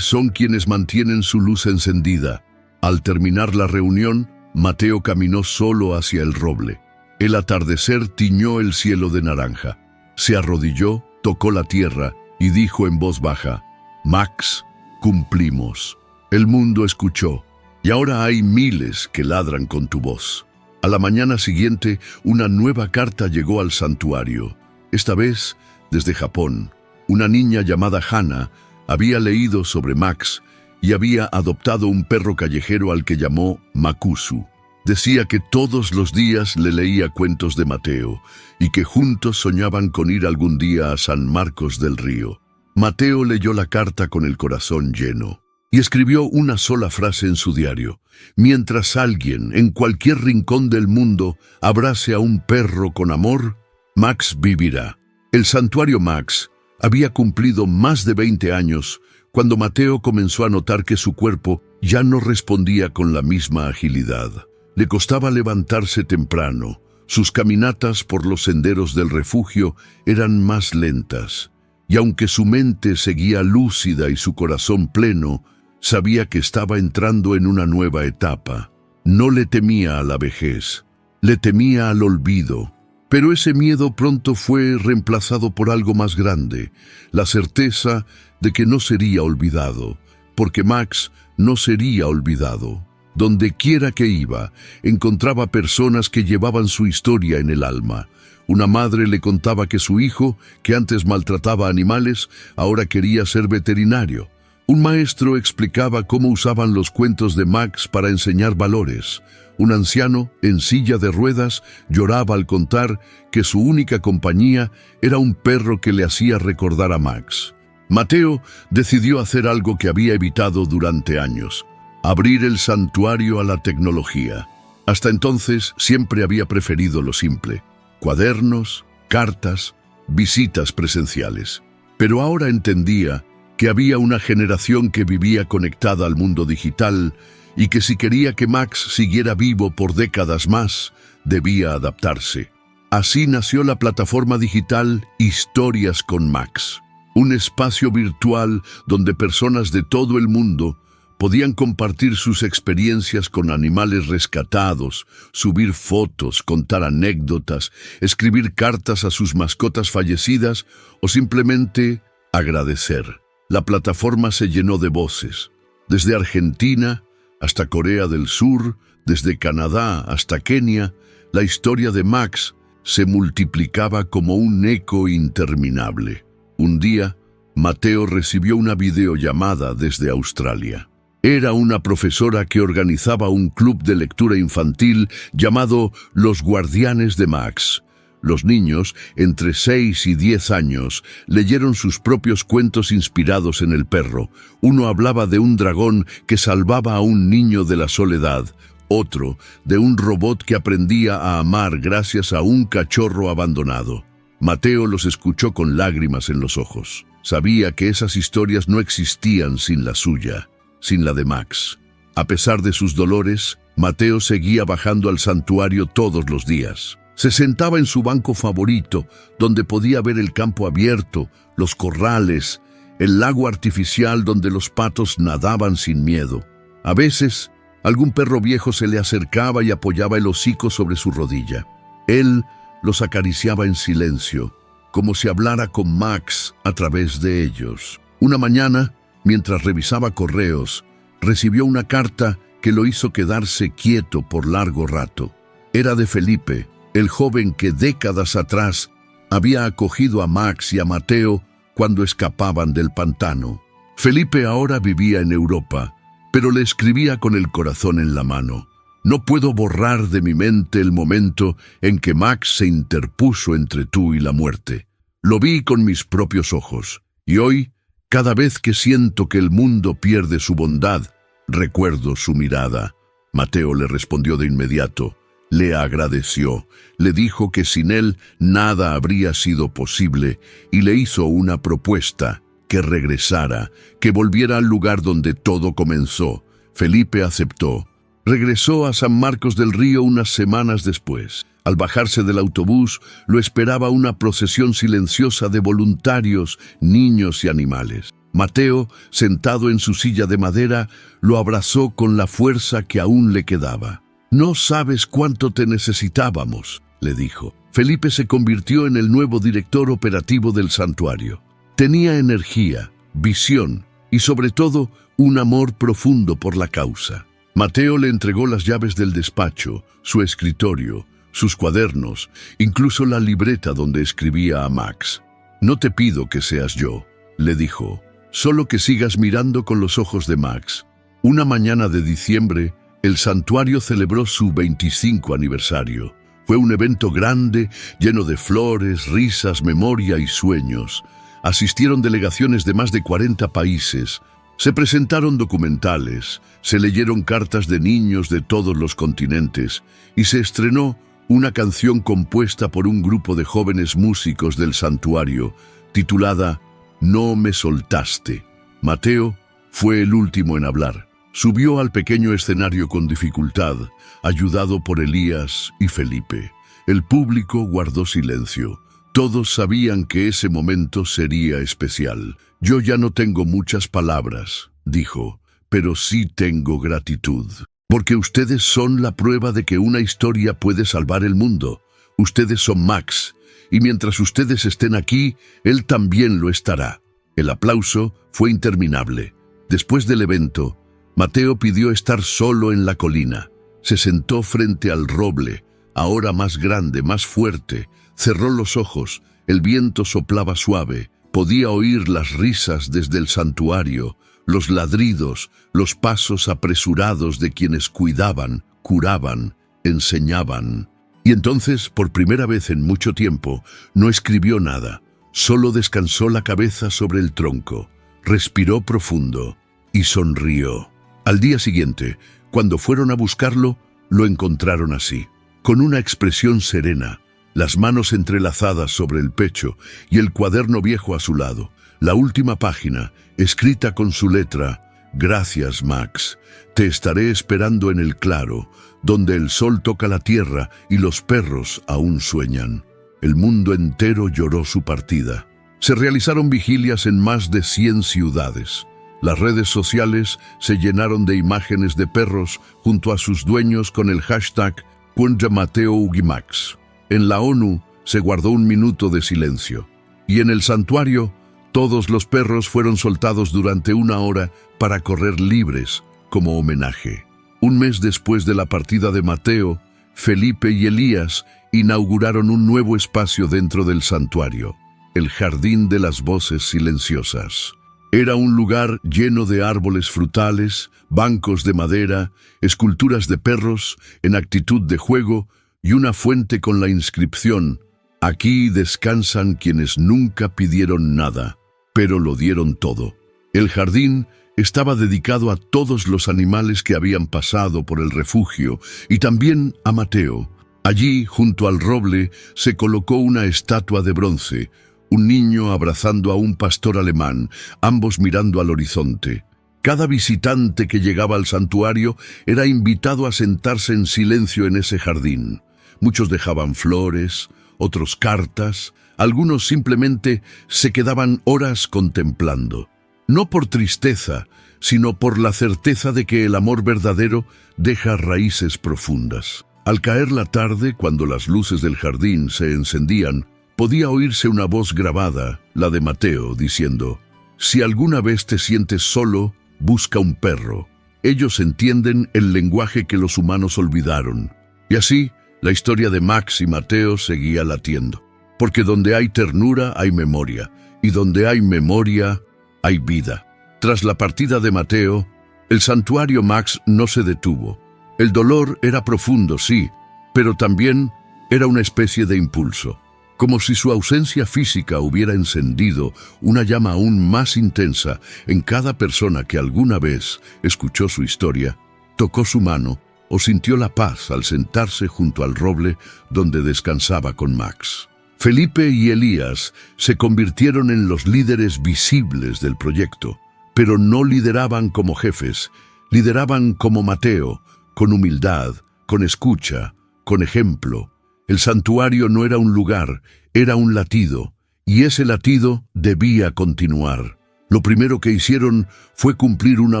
son quienes mantienen su luz encendida». Al terminar la reunión, Mateo caminó solo hacia el roble. El atardecer tiñó el cielo de naranja. Se arrodilló, tocó la tierra y dijo en voz baja: «Max, cumplimos». El mundo escuchó, y ahora hay miles que ladran con tu voz. A la mañana siguiente, una nueva carta llegó al santuario. Esta vez, desde Japón, una niña llamada Hana había leído sobre Max y había adoptado un perro callejero al que llamó Makusu. Decía que todos los días le leía cuentos de Mateo y que juntos soñaban con ir algún día a San Marcos del Río. Mateo leyó la carta con el corazón lleno y escribió una sola frase en su diario: «Mientras alguien en cualquier rincón del mundo abrace a un perro con amor, Max vivirá». El santuario Max había cumplido más de 20 años cuando Mateo comenzó a notar que su cuerpo ya no respondía con la misma agilidad. Le costaba levantarse temprano, sus caminatas por los senderos del refugio eran más lentas, y aunque su mente seguía lúcida y su corazón pleno, sabía que estaba entrando en una nueva etapa. No le temía a la vejez, le temía al olvido. Pero ese miedo pronto fue reemplazado por algo más grande, la certeza de que no sería olvidado, porque Max no sería olvidado. Donde quiera que iba, encontraba personas que llevaban su historia en el alma. Una madre le contaba que su hijo, que antes maltrataba animales, ahora quería ser veterinario. Un maestro explicaba cómo usaban los cuentos de Max para enseñar valores. Un anciano, en silla de ruedas, lloraba al contar que su única compañía era un perro que le hacía recordar a Max. Mateo decidió hacer algo que había evitado durante años: abrir el santuario a la tecnología. Hasta entonces siempre había preferido lo simple: cuadernos, cartas, visitas presenciales. Pero ahora entendía que había una generación que vivía conectada al mundo digital y que si quería que Max siguiera vivo por décadas más, debía adaptarse. Así nació la plataforma digital Historias con Max, un espacio virtual donde personas de todo el mundo podían compartir sus experiencias con animales rescatados, subir fotos, contar anécdotas, escribir cartas a sus mascotas fallecidas o simplemente agradecer. La plataforma se llenó de voces, desde Argentina hasta Corea del Sur, desde Canadá hasta Kenia. La historia de Max se multiplicaba como un eco interminable. Un día, Mateo recibió una videollamada desde Australia. Era una profesora que organizaba un club de lectura infantil llamado Los Guardianes de Max. Los niños, entre 6 y 10 años, leyeron sus propios cuentos inspirados en el perro. Uno hablaba de un dragón que salvaba a un niño de la soledad, otro de un robot que aprendía a amar gracias a un cachorro abandonado. Mateo los escuchó con lágrimas en los ojos. Sabía que esas historias no existían sin la suya, sin la de Max. A pesar de sus dolores, Mateo seguía bajando al santuario todos los días. Se sentaba en su banco favorito, donde podía ver el campo abierto, los corrales, el lago artificial donde los patos nadaban sin miedo. A veces, algún perro viejo se le acercaba y apoyaba el hocico sobre su rodilla. Él los acariciaba en silencio, como si hablara con Max a través de ellos. Una mañana, mientras revisaba correos, recibió una carta que lo hizo quedarse quieto por largo rato. Era de Felipe, el joven que décadas atrás había acogido a Max y a Mateo cuando escapaban del pantano. Felipe ahora vivía en Europa, pero le escribía con el corazón en la mano. No puedo borrar de mi mente el momento en que Max se interpuso entre tú y la muerte. Lo vi con mis propios ojos, y hoy, cada vez que siento que el mundo pierde su bondad, recuerdo su mirada. Mateo le respondió de inmediato. Le agradeció, le dijo que sin él nada habría sido posible y le hizo una propuesta, que regresara, que volviera al lugar donde todo comenzó. Felipe aceptó. Regresó a San Marcos del Río unas semanas después. Al bajarse del autobús, lo esperaba una procesión silenciosa de voluntarios, niños y animales. Mateo, sentado en su silla de madera, lo abrazó con la fuerza que aún le quedaba. «No sabes cuánto te necesitábamos», le dijo. Felipe se convirtió en el nuevo director operativo del santuario. Tenía energía, visión y, sobre todo, un amor profundo por la causa. Mateo le entregó las llaves del despacho, su escritorio, sus cuadernos, incluso la libreta donde escribía a Max. «No te pido que seas yo», le dijo, «solo que sigas mirando con los ojos de Max». Una mañana de diciembre, el santuario celebró su 25 aniversario. Fue un evento grande, lleno de flores, risas, memoria y sueños. Asistieron delegaciones de más de 40 países. Se presentaron documentales, se leyeron cartas de niños de todos los continentes y se estrenó una canción compuesta por un grupo de jóvenes músicos del santuario, titulada «No me soltaste». Mateo fue el último en hablar. Subió al pequeño escenario con dificultad, ayudado por Elías y Felipe. El público guardó silencio. Todos sabían que ese momento sería especial. «Yo ya no tengo muchas palabras», dijo, «pero sí tengo gratitud. Porque ustedes son la prueba de que una historia puede salvar el mundo. Ustedes son Max, y mientras ustedes estén aquí, él también lo estará». El aplauso fue interminable. Después del evento, Mateo pidió estar solo en la colina. Se sentó frente al roble, ahora más grande, más fuerte. Cerró los ojos, el viento soplaba suave. Podía oír las risas desde el santuario, los ladridos, los pasos apresurados de quienes cuidaban, curaban, enseñaban. Y entonces, por primera vez en mucho tiempo, no escribió nada. Solo descansó la cabeza sobre el tronco, respiró profundo y sonrió. Al día siguiente, cuando fueron a buscarlo, lo encontraron así, con una expresión serena, las manos entrelazadas sobre el pecho y el cuaderno viejo a su lado. La última página, escrita con su letra: «Gracias, Max. Te estaré esperando en el claro, donde el sol toca la tierra y los perros aún sueñan». El mundo entero lloró su partida. Se realizaron vigilias en más de 100 ciudades. Las redes sociales se llenaron de imágenes de perros junto a sus dueños con el hashtag #MateoUgiMax. En la ONU se guardó un minuto de silencio. Y en el santuario, todos los perros fueron soltados durante 1 hora para correr libres como homenaje. Un mes después de la partida de Mateo, Felipe y Elías inauguraron un nuevo espacio dentro del santuario, el Jardín de las Voces Silenciosas. Era un lugar lleno de árboles frutales, bancos de madera, esculturas de perros en actitud de juego y una fuente con la inscripción: «Aquí descansan quienes nunca pidieron nada, pero lo dieron todo». El jardín estaba dedicado a todos los animales que habían pasado por el refugio y también a Mateo. Allí, junto al roble, se colocó una estatua de bronce, un niño abrazando a un pastor alemán, ambos mirando al horizonte. Cada visitante que llegaba al santuario era invitado a sentarse en silencio en ese jardín. Muchos dejaban flores, otros cartas, algunos simplemente se quedaban horas contemplando. No por tristeza, sino por la certeza de que el amor verdadero deja raíces profundas. Al caer la tarde, cuando las luces del jardín se encendían, podía oírse una voz grabada, la de Mateo, diciendo: «Si alguna vez te sientes solo, busca un perro». Ellos entienden el lenguaje que los humanos olvidaron. Y así, la historia de Max y Mateo seguía latiendo. Porque donde hay ternura hay memoria, y donde hay memoria hay vida. Tras la partida de Mateo, el santuario Max no se detuvo. El dolor era profundo, sí, pero también era una especie de impulso. Como si su ausencia física hubiera encendido una llama aún más intensa en cada persona que alguna vez escuchó su historia, tocó su mano o sintió la paz al sentarse junto al roble donde descansaba con Max. Felipe y Elías se convirtieron en los líderes visibles del proyecto, pero no lideraban como jefes, lideraban como Mateo, con humildad, con escucha, con ejemplo. El santuario no era un lugar, era un latido, y ese latido debía continuar. Lo primero que hicieron fue cumplir una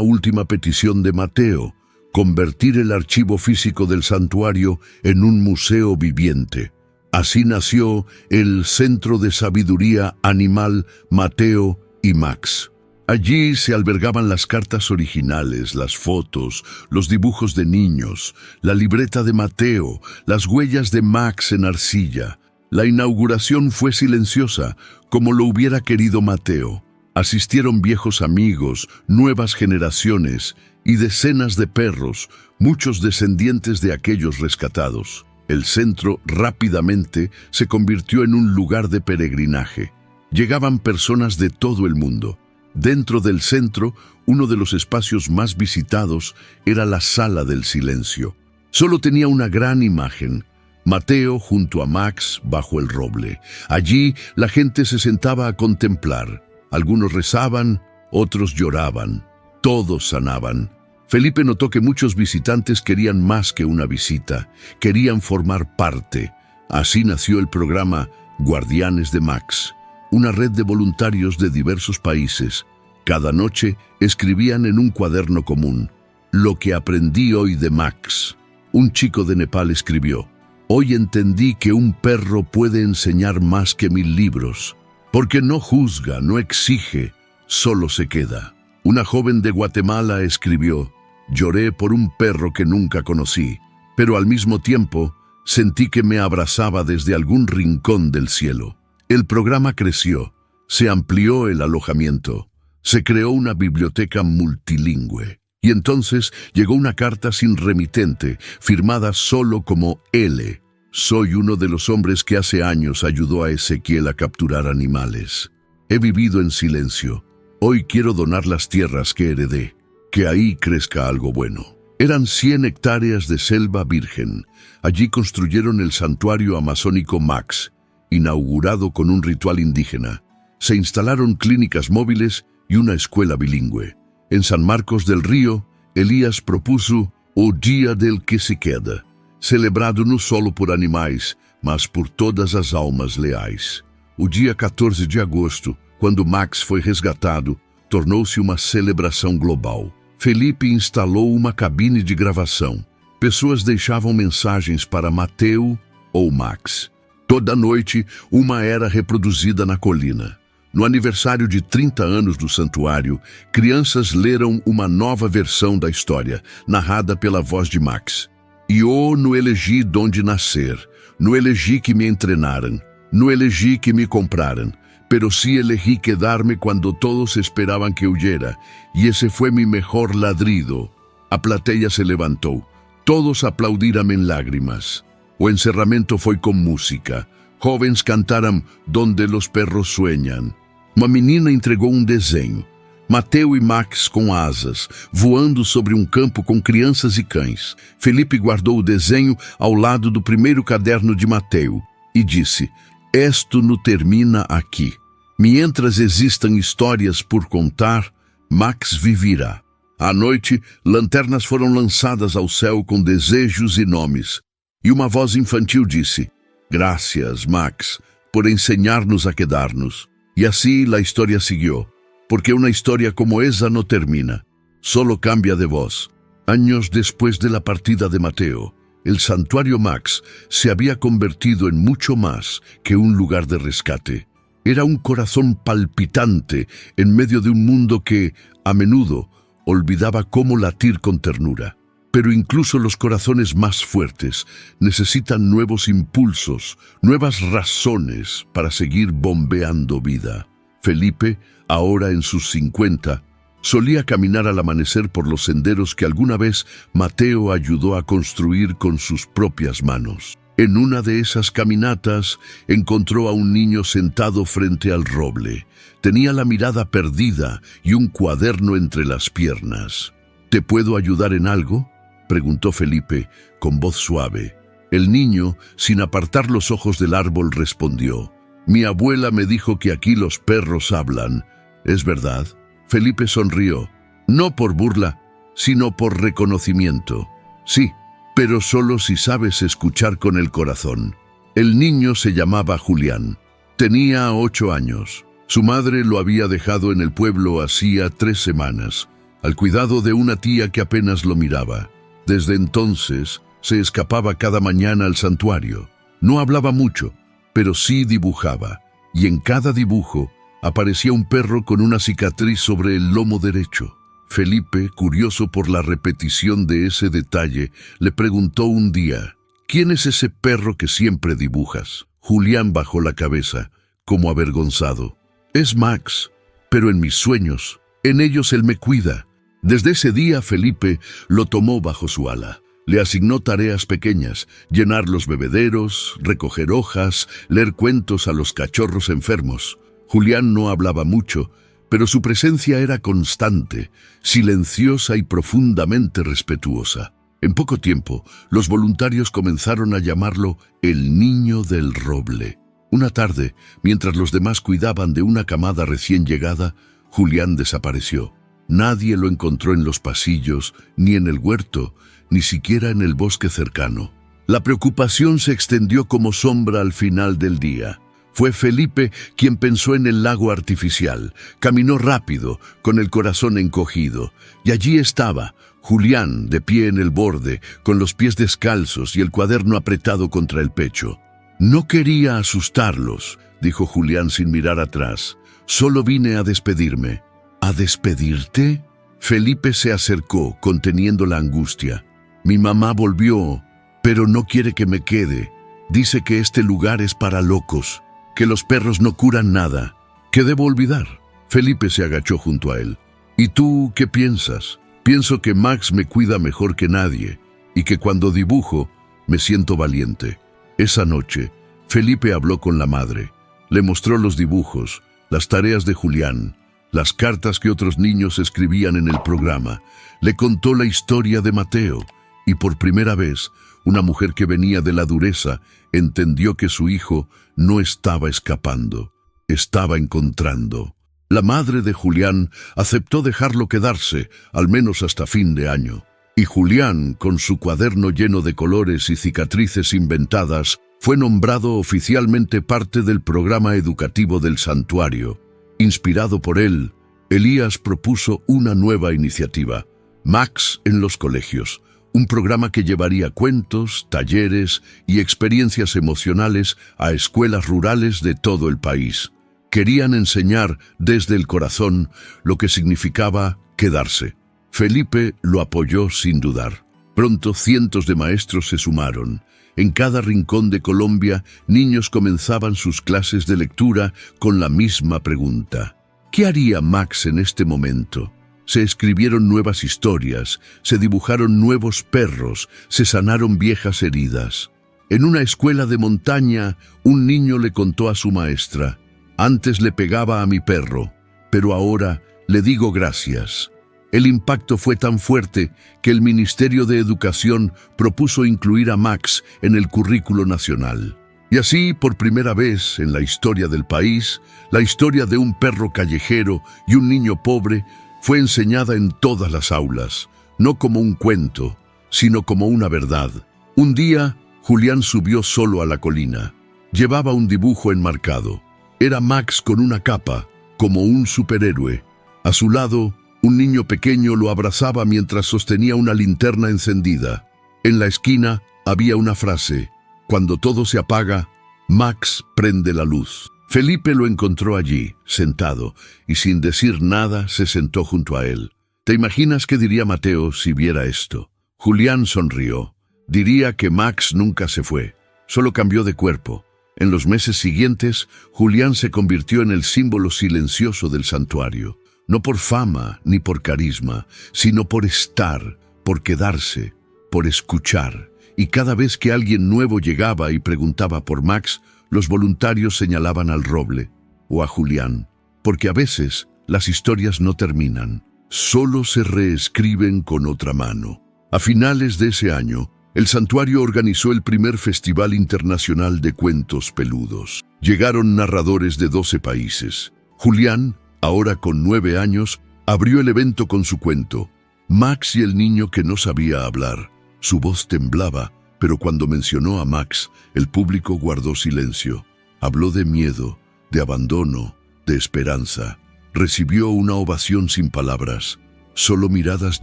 última petición de Mateo: convertir el archivo físico del santuario en un museo viviente. Así nació el Centro de Sabiduría Animal Mateo y Max. Allí se albergaban las cartas originales, las fotos, los dibujos de niños, la libreta de Mateo, las huellas de Max en arcilla. La inauguración fue silenciosa, como lo hubiera querido Mateo. Asistieron viejos amigos, nuevas generaciones y decenas de perros, muchos descendientes de aquellos rescatados. El centro rápidamente se convirtió en un lugar de peregrinaje. Llegaban personas de todo el mundo. Dentro del centro, uno de los espacios más visitados era la Sala del Silencio. Solo tenía una gran imagen: Mateo junto a Max bajo el roble. Allí la gente se sentaba a contemplar. Algunos rezaban, otros lloraban, todos sanaban. Felipe notó que muchos visitantes querían más que una visita, querían formar parte. Así nació el programa Guardianes de Max, una red de voluntarios de diversos países. Cada noche escribían en un cuaderno común: lo que aprendí hoy de Max. Un chico de Nepal escribió: hoy entendí que un perro puede enseñar más que 1000 libros, porque no juzga, no exige, solo se queda. Una joven de Guatemala escribió: lloré por un perro que nunca conocí, pero al mismo tiempo sentí que me abrazaba desde algún rincón del cielo. El programa creció, se amplió el alojamiento, se creó una biblioteca multilingüe. Y entonces llegó una carta sin remitente, firmada solo como L. Soy uno de los hombres que hace años ayudó a Ezequiel a capturar animales. He vivido en silencio. Hoy quiero donar las tierras que heredé, que ahí crezca algo bueno. Eran 100 hectáreas de selva virgen. Allí construyeron el santuario amazónico Max, inaugurado con un ritual indígena. Se instalaron clínicas móviles y una escuela bilingüe. En San Marcos del Río, Elías propuso o Dia del que se queda, celebrado não solo por animais, mas por todas as almas leais. O dia 14 de agosto, quando Max foi resgatado, tornou-se uma celebração global. Felipe instalou uma cabine de gravação. Pessoas deixavam mensagens para Mateo ou Max. Toda noite, uma era reproduzida na colina. No aniversário de 30 anos do santuário, crianças leram uma nova versão da história, narrada pela voz de Max. Eu no elegi donde nascer, no elegi que me entrenaran, no elegi que me compraran, pero sí elegí quedarme cuando todos esperaban que huyera, y ese fue mi mejor ladrido. A plateia se levantou, todos aplaudiram em lágrimas. O encerramento foi com música. Jovens cantaram Donde los perros sueñan. Uma menina entregou um desenho. Mateo e Max com asas, voando sobre um campo com crianças e cães. Felipe guardou o desenho ao lado do primeiro caderno de Mateo e disse: Esto não termina aqui. Mientras existam histórias por contar, Max vivirá. À noite, lanternas foram lançadas ao céu com desejos e nomes. E uma voz infantil disse: Gracias, Max, por enseñarnos a quedarnos. Y así la historia siguió, porque una historia como esa no termina, solo cambia de voz. Años después de la partida de Mateo, el Santuario Max se había convertido en mucho más que un lugar de rescate. Era un corazón palpitante en medio de un mundo que, a menudo, olvidaba cómo latir con ternura. Pero incluso los corazones más fuertes necesitan nuevos impulsos, nuevas razones para seguir bombeando vida. Felipe, ahora en sus 50, solía caminar al amanecer por los senderos que alguna vez Mateo ayudó a construir con sus propias manos. En una de esas caminatas encontró a un niño sentado frente al roble. Tenía la mirada perdida y un cuaderno entre las piernas. ¿Te puedo ayudar en algo?, preguntó Felipe con voz suave. El niño, sin apartar los ojos del árbol, respondió: Mi abuela me dijo que aquí los perros hablan. ¿Es verdad? Felipe sonrió, no por burla, sino por reconocimiento. Sí, pero solo si sabes escuchar con el corazón. El niño se llamaba Julián. Tenía 8 años. Su madre lo había dejado en el pueblo hacía 3 semanas, al cuidado de una tía que apenas lo miraba. Desde entonces, se escapaba cada mañana al santuario. No hablaba mucho, pero sí dibujaba, y en cada dibujo aparecía un perro con una cicatriz sobre el lomo derecho. Felipe, curioso por la repetición de ese detalle, le preguntó un día: ¿Quién es ese perro que siempre dibujas? Julián bajó la cabeza, como avergonzado. Es Max, pero en mis sueños, en ellos él me cuida. Desde ese día Felipe lo tomó bajo su ala. Le asignó tareas pequeñas: llenar los bebederos, recoger hojas, leer cuentos a los cachorros enfermos. Julián no hablaba mucho, pero su presencia era constante, silenciosa y profundamente respetuosa. En poco tiempo, los voluntarios comenzaron a llamarlo el Niño del Roble. Una tarde, mientras los demás cuidaban de una camada recién llegada, Julián desapareció. Nadie lo encontró en los pasillos, ni en el huerto, ni siquiera en el bosque cercano. La preocupación se extendió como sombra al final del día. Fue Felipe quien pensó en el lago artificial. Caminó rápido, con el corazón encogido, y allí estaba, Julián, de pie en el borde, con los pies descalzos y el cuaderno apretado contra el pecho. No quería asustarlos, dijo Julián sin mirar atrás. Solo vine a despedirme. ¿A despedirte? Felipe se acercó, conteniendo la angustia. Mi mamá volvió, pero no quiere que me quede. Dice que este lugar es para locos, que los perros no curan nada, que debo olvidar. Felipe se agachó junto a él. ¿Y tú qué piensas? Pienso que Max me cuida mejor que nadie, y que cuando dibujo me siento valiente. Esa noche, Felipe habló con la madre. Le mostró los dibujos, las tareas de Julián, las cartas que otros niños escribían en el programa. Le contó la historia de Mateo, y por primera vez, una mujer que venía de la dureza entendió que su hijo no estaba escapando, estaba encontrando. La madre de Julián aceptó dejarlo quedarse, al menos hasta fin de año. Y Julián, con su cuaderno lleno de colores y cicatrices inventadas, fue nombrado oficialmente parte del programa educativo del santuario. Inspirado por él, Elías propuso una nueva iniciativa: Max en los colegios, un programa que llevaría cuentos, talleres y experiencias emocionales a escuelas rurales de todo el país. Querían enseñar desde el corazón lo que significaba quedarse. Felipe lo apoyó sin dudar. Pronto cientos de maestros se sumaron. En cada rincón de Colombia, niños comenzaban sus clases de lectura con la misma pregunta: ¿qué haría Max en este momento? Se escribieron nuevas historias, se dibujaron nuevos perros, se sanaron viejas heridas. En una escuela de montaña, un niño le contó a su maestra: antes le pegaba a mi perro, pero ahora le digo gracias. El impacto fue tan fuerte que el Ministerio de Educación propuso incluir a Max en el currículo nacional. Y así, por primera vez en la historia del país, la historia de un perro callejero y un niño pobre Fue enseñada en todas las aulas, no como un cuento, sino como una verdad. Un día, Julián subió solo a la colina. Llevaba un dibujo enmarcado. Era Max con una capa, como un superhéroe. A su lado, un niño pequeño lo abrazaba mientras sostenía una linterna encendida. En la esquina había una frase: cuando todo se apaga, Max prende la luz. Felipe lo encontró allí, sentado, y sin decir nada se sentó junto a él. ¿Te imaginas qué diría Mateo si viera esto? Julián sonrió. Diría que Max nunca se fue, solo cambió de cuerpo. En los meses siguientes, Julián se convirtió en el símbolo silencioso del santuario. No por fama ni por carisma, sino por estar, por quedarse, por escuchar. Y cada vez que alguien nuevo llegaba y preguntaba por Max, los voluntarios señalaban al roble o a Julián, porque a veces las historias no terminan, solo se reescriben con otra mano. A finales de ese año, el santuario organizó el primer Festival Internacional de Cuentos Peludos. Llegaron narradores de 12 países. Julián, ahora con 9 años, abrió el evento con su cuento, Max y el niño que no sabía hablar. Su voz temblaba, pero cuando mencionó a Max, el público guardó silencio. Habló de miedo, de abandono, de esperanza. Recibió una ovación sin palabras, solo miradas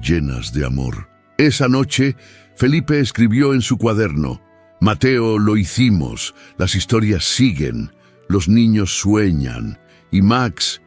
llenas de amor. Esa noche, Felipe escribió en su cuaderno: Mateo, lo hicimos, las historias siguen, los niños sueñan, y Max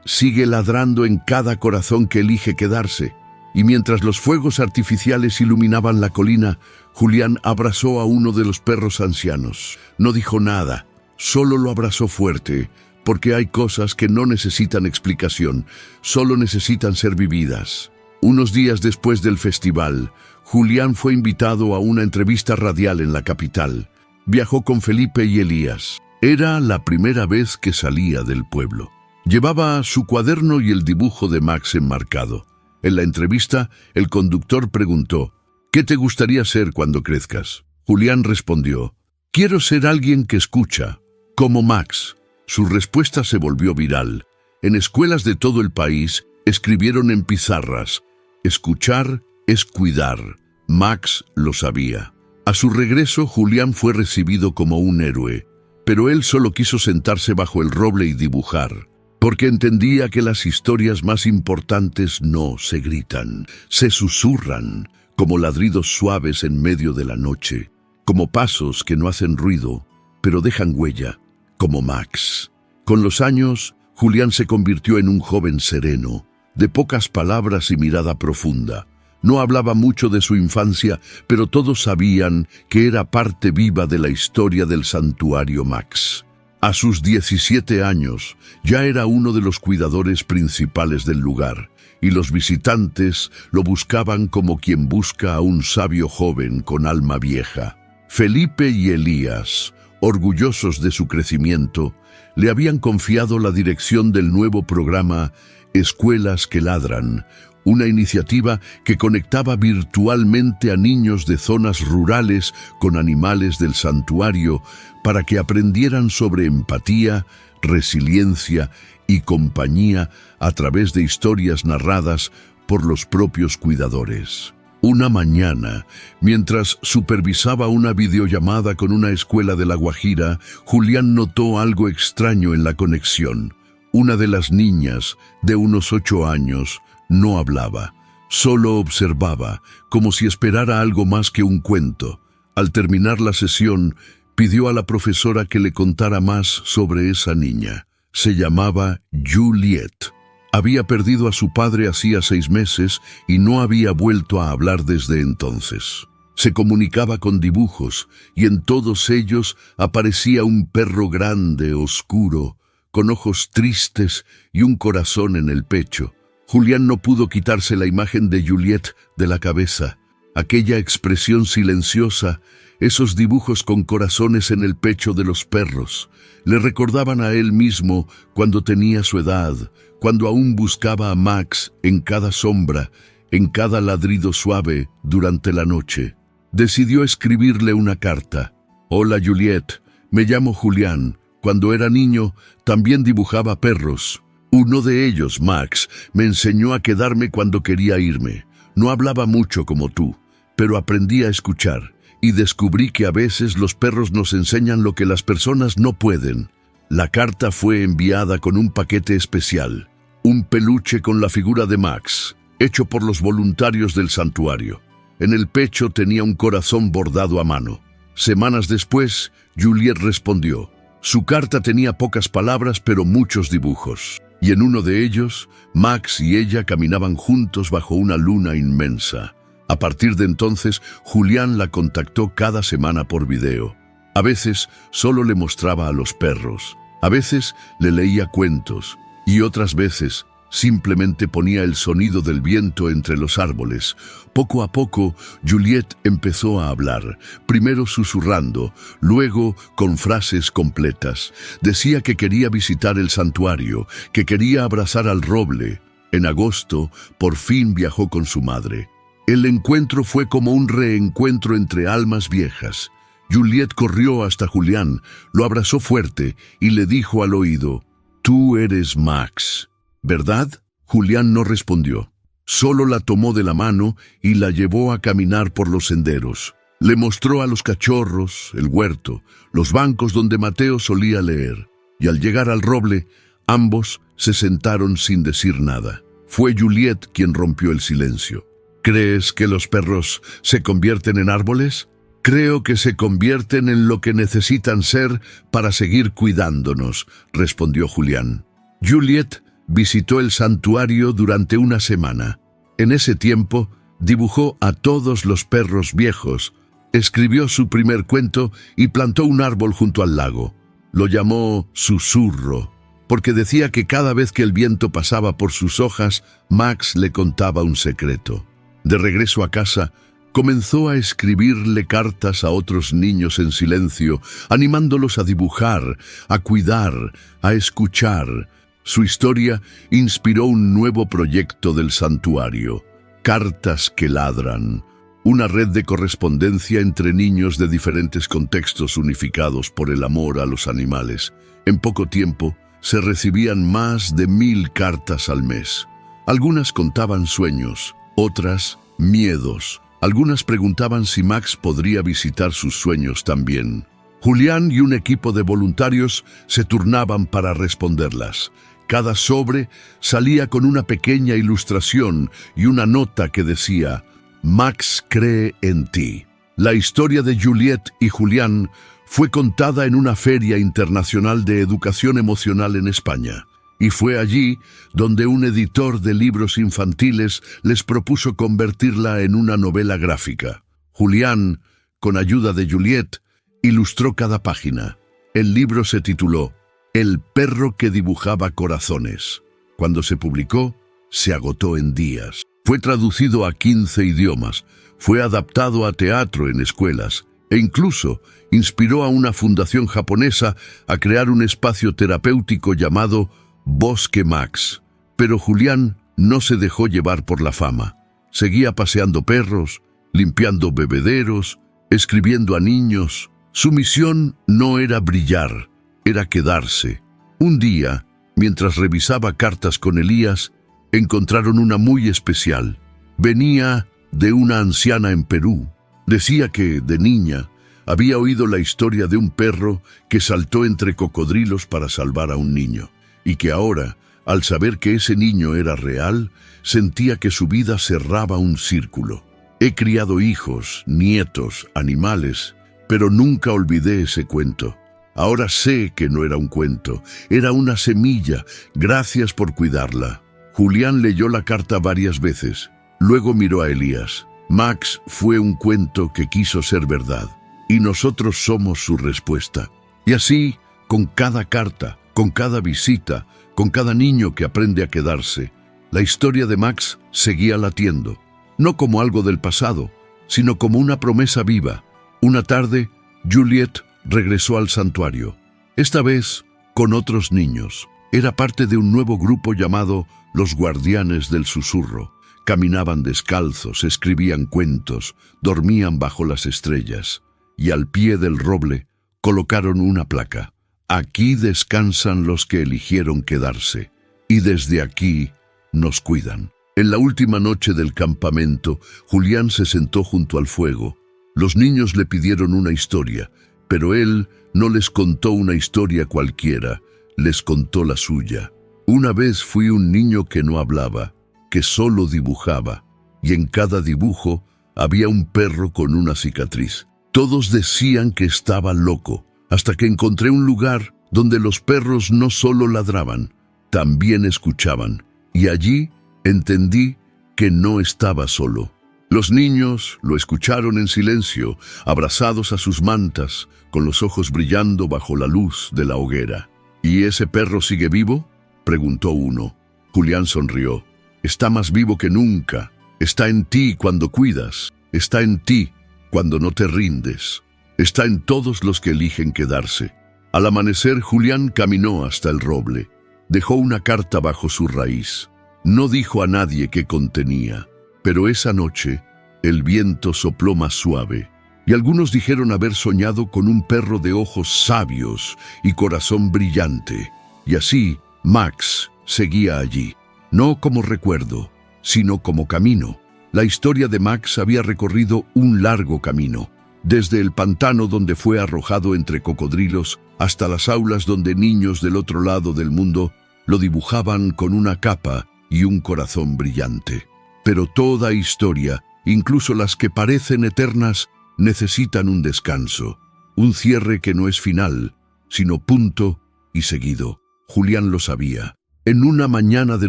sigue ladrando en cada corazón que elige quedarse. Y mientras los fuegos artificiales iluminaban la colina, Julián abrazó a uno de los perros ancianos. No dijo nada, solo lo abrazó fuerte, porque hay cosas que no necesitan explicación, solo necesitan ser vividas. Unos días después del festival, Julián fue invitado a una entrevista radial en la capital. Viajó con Felipe y Elías. Era la primera vez que salía del pueblo. Llevaba su cuaderno y el dibujo de Max enmarcado. En la entrevista, el conductor preguntó: ¿qué te gustaría ser cuando crezcas? Julián respondió: quiero ser alguien que escucha, como Max. Su respuesta se volvió viral. En escuelas de todo el país escribieron en pizarras: escuchar es cuidar. Max lo sabía. A su regreso, Julián fue recibido como un héroe, pero él solo quiso sentarse bajo el roble y dibujar, porque entendía que las historias más importantes no se gritan, se susurran, como ladridos suaves en medio de la noche, como pasos que no hacen ruido, pero dejan huella, como Max. Con los años, Julián se convirtió en un joven sereno, de pocas palabras y mirada profunda. No hablaba mucho de su infancia, pero todos sabían que era parte viva de la historia del santuario Max. A sus 17 años, ya era uno de los cuidadores principales del lugar, y los visitantes lo buscaban como quien busca a un sabio joven con alma vieja. Felipe y Elías, orgullosos de su crecimiento, le habían confiado la dirección del nuevo programa Escuelas que Ladran, una iniciativa que conectaba virtualmente a niños de zonas rurales con animales del santuario para que aprendieran sobre empatía, resiliencia y compañía a través de historias narradas por los propios cuidadores. Una mañana, mientras supervisaba una videollamada con una escuela de La Guajira, Julián notó algo extraño en la conexión. Una de las niñas, de unos 8 años, no hablaba, solo observaba, como si esperara algo más que un cuento. Al terminar la sesión, pidió a la profesora que le contara más sobre esa niña. Se llamaba Juliet. Había perdido a su padre hacía 6 meses y no había vuelto a hablar desde entonces. Se comunicaba con dibujos y en todos ellos aparecía un perro grande, oscuro, con ojos tristes y un corazón en el pecho. Julián no pudo quitarse la imagen de Juliet de la cabeza. Aquella expresión silenciosa, esos dibujos con corazones en el pecho de los perros, le recordaban a él mismo cuando tenía su edad, cuando aún buscaba a Max en cada sombra, en cada ladrido suave durante la noche. Decidió escribirle una carta. Hola Juliet, me llamo Julián. Cuando era niño, también dibujaba perros. Uno de ellos, Max, me enseñó a quedarme cuando quería irme. No hablaba mucho como tú, pero aprendí a escuchar y descubrí que a veces los perros nos enseñan lo que las personas no pueden. La carta fue enviada con un paquete especial, un peluche con la figura de Max, hecho por los voluntarios del santuario. En el pecho tenía un corazón bordado a mano. Semanas después, Juliette respondió. Su carta tenía pocas palabras, pero muchos dibujos. Y en uno de ellos, Max y ella caminaban juntos bajo una luna inmensa. A partir de entonces, Julián la contactó cada semana por video. A veces solo le mostraba a los perros, a veces le leía cuentos y otras veces simplemente ponía el sonido del viento entre los árboles. Poco a poco, Juliette empezó a hablar, primero susurrando, luego con frases completas. Decía que quería visitar el santuario, que quería abrazar al roble. En agosto, por fin viajó con su madre. El encuentro fue como un reencuentro entre almas viejas. Juliette corrió hasta Julián, lo abrazó fuerte y le dijo al oído, «Tú eres Max, ¿verdad?». Julián no respondió. Solo la tomó de la mano y la llevó a caminar por los senderos. Le mostró a los cachorros, el huerto, los bancos donde Mateo solía leer. Y al llegar al roble, ambos se sentaron sin decir nada. Fue Juliette quien rompió el silencio. «¿Crees que los perros se convierten en árboles?». «Creo que se convierten en lo que necesitan ser para seguir cuidándonos», respondió Julián. Juliette visitó el santuario durante una semana. En ese tiempo, dibujó a todos los perros viejos, escribió su primer cuento y plantó un árbol junto al lago. Lo llamó Susurro, porque decía que cada vez que el viento pasaba por sus hojas, Max le contaba un secreto. De regreso a casa, comenzó a escribirle cartas a otros niños en silencio, animándolos a dibujar, a cuidar, a escuchar. Su historia inspiró un nuevo proyecto del santuario, Cartas que Ladran, una red de correspondencia entre niños de diferentes contextos unificados por el amor a los animales. En poco tiempo, se recibían más de 1000 cartas al mes. Algunas contaban sueños, otras miedos. Algunas preguntaban si Max podría visitar sus sueños también. Julián y un equipo de voluntarios se turnaban para responderlas. Cada sobre salía con una pequeña ilustración y una nota que decía, «Max cree en ti». La historia de Juliette y Julián fue contada en una feria internacional de educación emocional en España. Y fue allí donde un editor de libros infantiles les propuso convertirla en una novela gráfica. Julián, con ayuda de Juliette, ilustró cada página. El libro se tituló El perro que dibujaba corazones. Cuando se publicó, se agotó en días. Fue traducido a 15 idiomas, fue adaptado a teatro en escuelas e incluso inspiró a una fundación japonesa a crear un espacio terapéutico llamado Bosque Max. Pero Julián no se dejó llevar por la fama. Seguía paseando perros, limpiando bebederos, escribiendo a niños. Su misión no era brillar, era quedarse. Un día, mientras revisaba cartas con Elías, encontraron una muy especial. Venía de una anciana en Perú. Decía que, de niña, había oído la historia de un perro que saltó entre cocodrilos para salvar a un niño. Y que ahora, al saber que ese niño era real, sentía que su vida cerraba un círculo. He criado hijos, nietos, animales, pero nunca olvidé ese cuento. Ahora sé que no era un cuento, era una semilla. Gracias por cuidarla. Julián leyó la carta varias veces. Luego miró a Elías. Max fue un cuento que quiso ser verdad, y nosotros somos su respuesta. Y así, con cada carta, con cada visita, con cada niño que aprende a quedarse, la historia de Max seguía latiendo, no como algo del pasado, sino como una promesa viva. Una tarde, Juliette regresó al santuario, esta vez con otros niños. Era parte de un nuevo grupo llamado Los Guardianes del Susurro. Caminaban descalzos, escribían cuentos, dormían bajo las estrellas, y al pie del roble colocaron una placa. Aquí descansan los que eligieron quedarse. y desde aquí nos cuidan. En la última noche del campamento, Julián se sentó junto al fuego. Los niños le pidieron una historia, pero él no les contó una historia cualquiera, les contó la suya. Una vez fui un niño que no hablaba, que solo dibujaba, y en cada dibujo había un perro con una cicatriz. Todos decían que estaba loco, hasta que encontré un lugar donde los perros no solo ladraban, también escuchaban, y allí entendí que no estaba solo. Los niños lo escucharon en silencio, abrazados a sus mantas, con los ojos brillando bajo la luz de la hoguera. ¿Y ese perro sigue vivo?, preguntó uno. Julián sonrió. Está más vivo que nunca. Está en ti cuando cuidas. Está en ti cuando no te rindes. Está en todos los que eligen quedarse. Al amanecer, Julián caminó hasta el roble. Dejó una carta bajo su raíz. No dijo a nadie qué contenía, pero esa noche el viento sopló más suave, y algunos dijeron haber soñado con un perro de ojos sabios y corazón brillante. Y así, Max seguía allí, no como recuerdo, sino como camino. La historia de Max había recorrido un largo camino, desde el pantano donde fue arrojado entre cocodrilos hasta las aulas donde niños del otro lado del mundo lo dibujaban con una capa y un corazón brillante. Pero toda historia, incluso las que parecen eternas, necesitan un descanso, un cierre que no es final, sino punto y seguido. Julián lo sabía. En una mañana de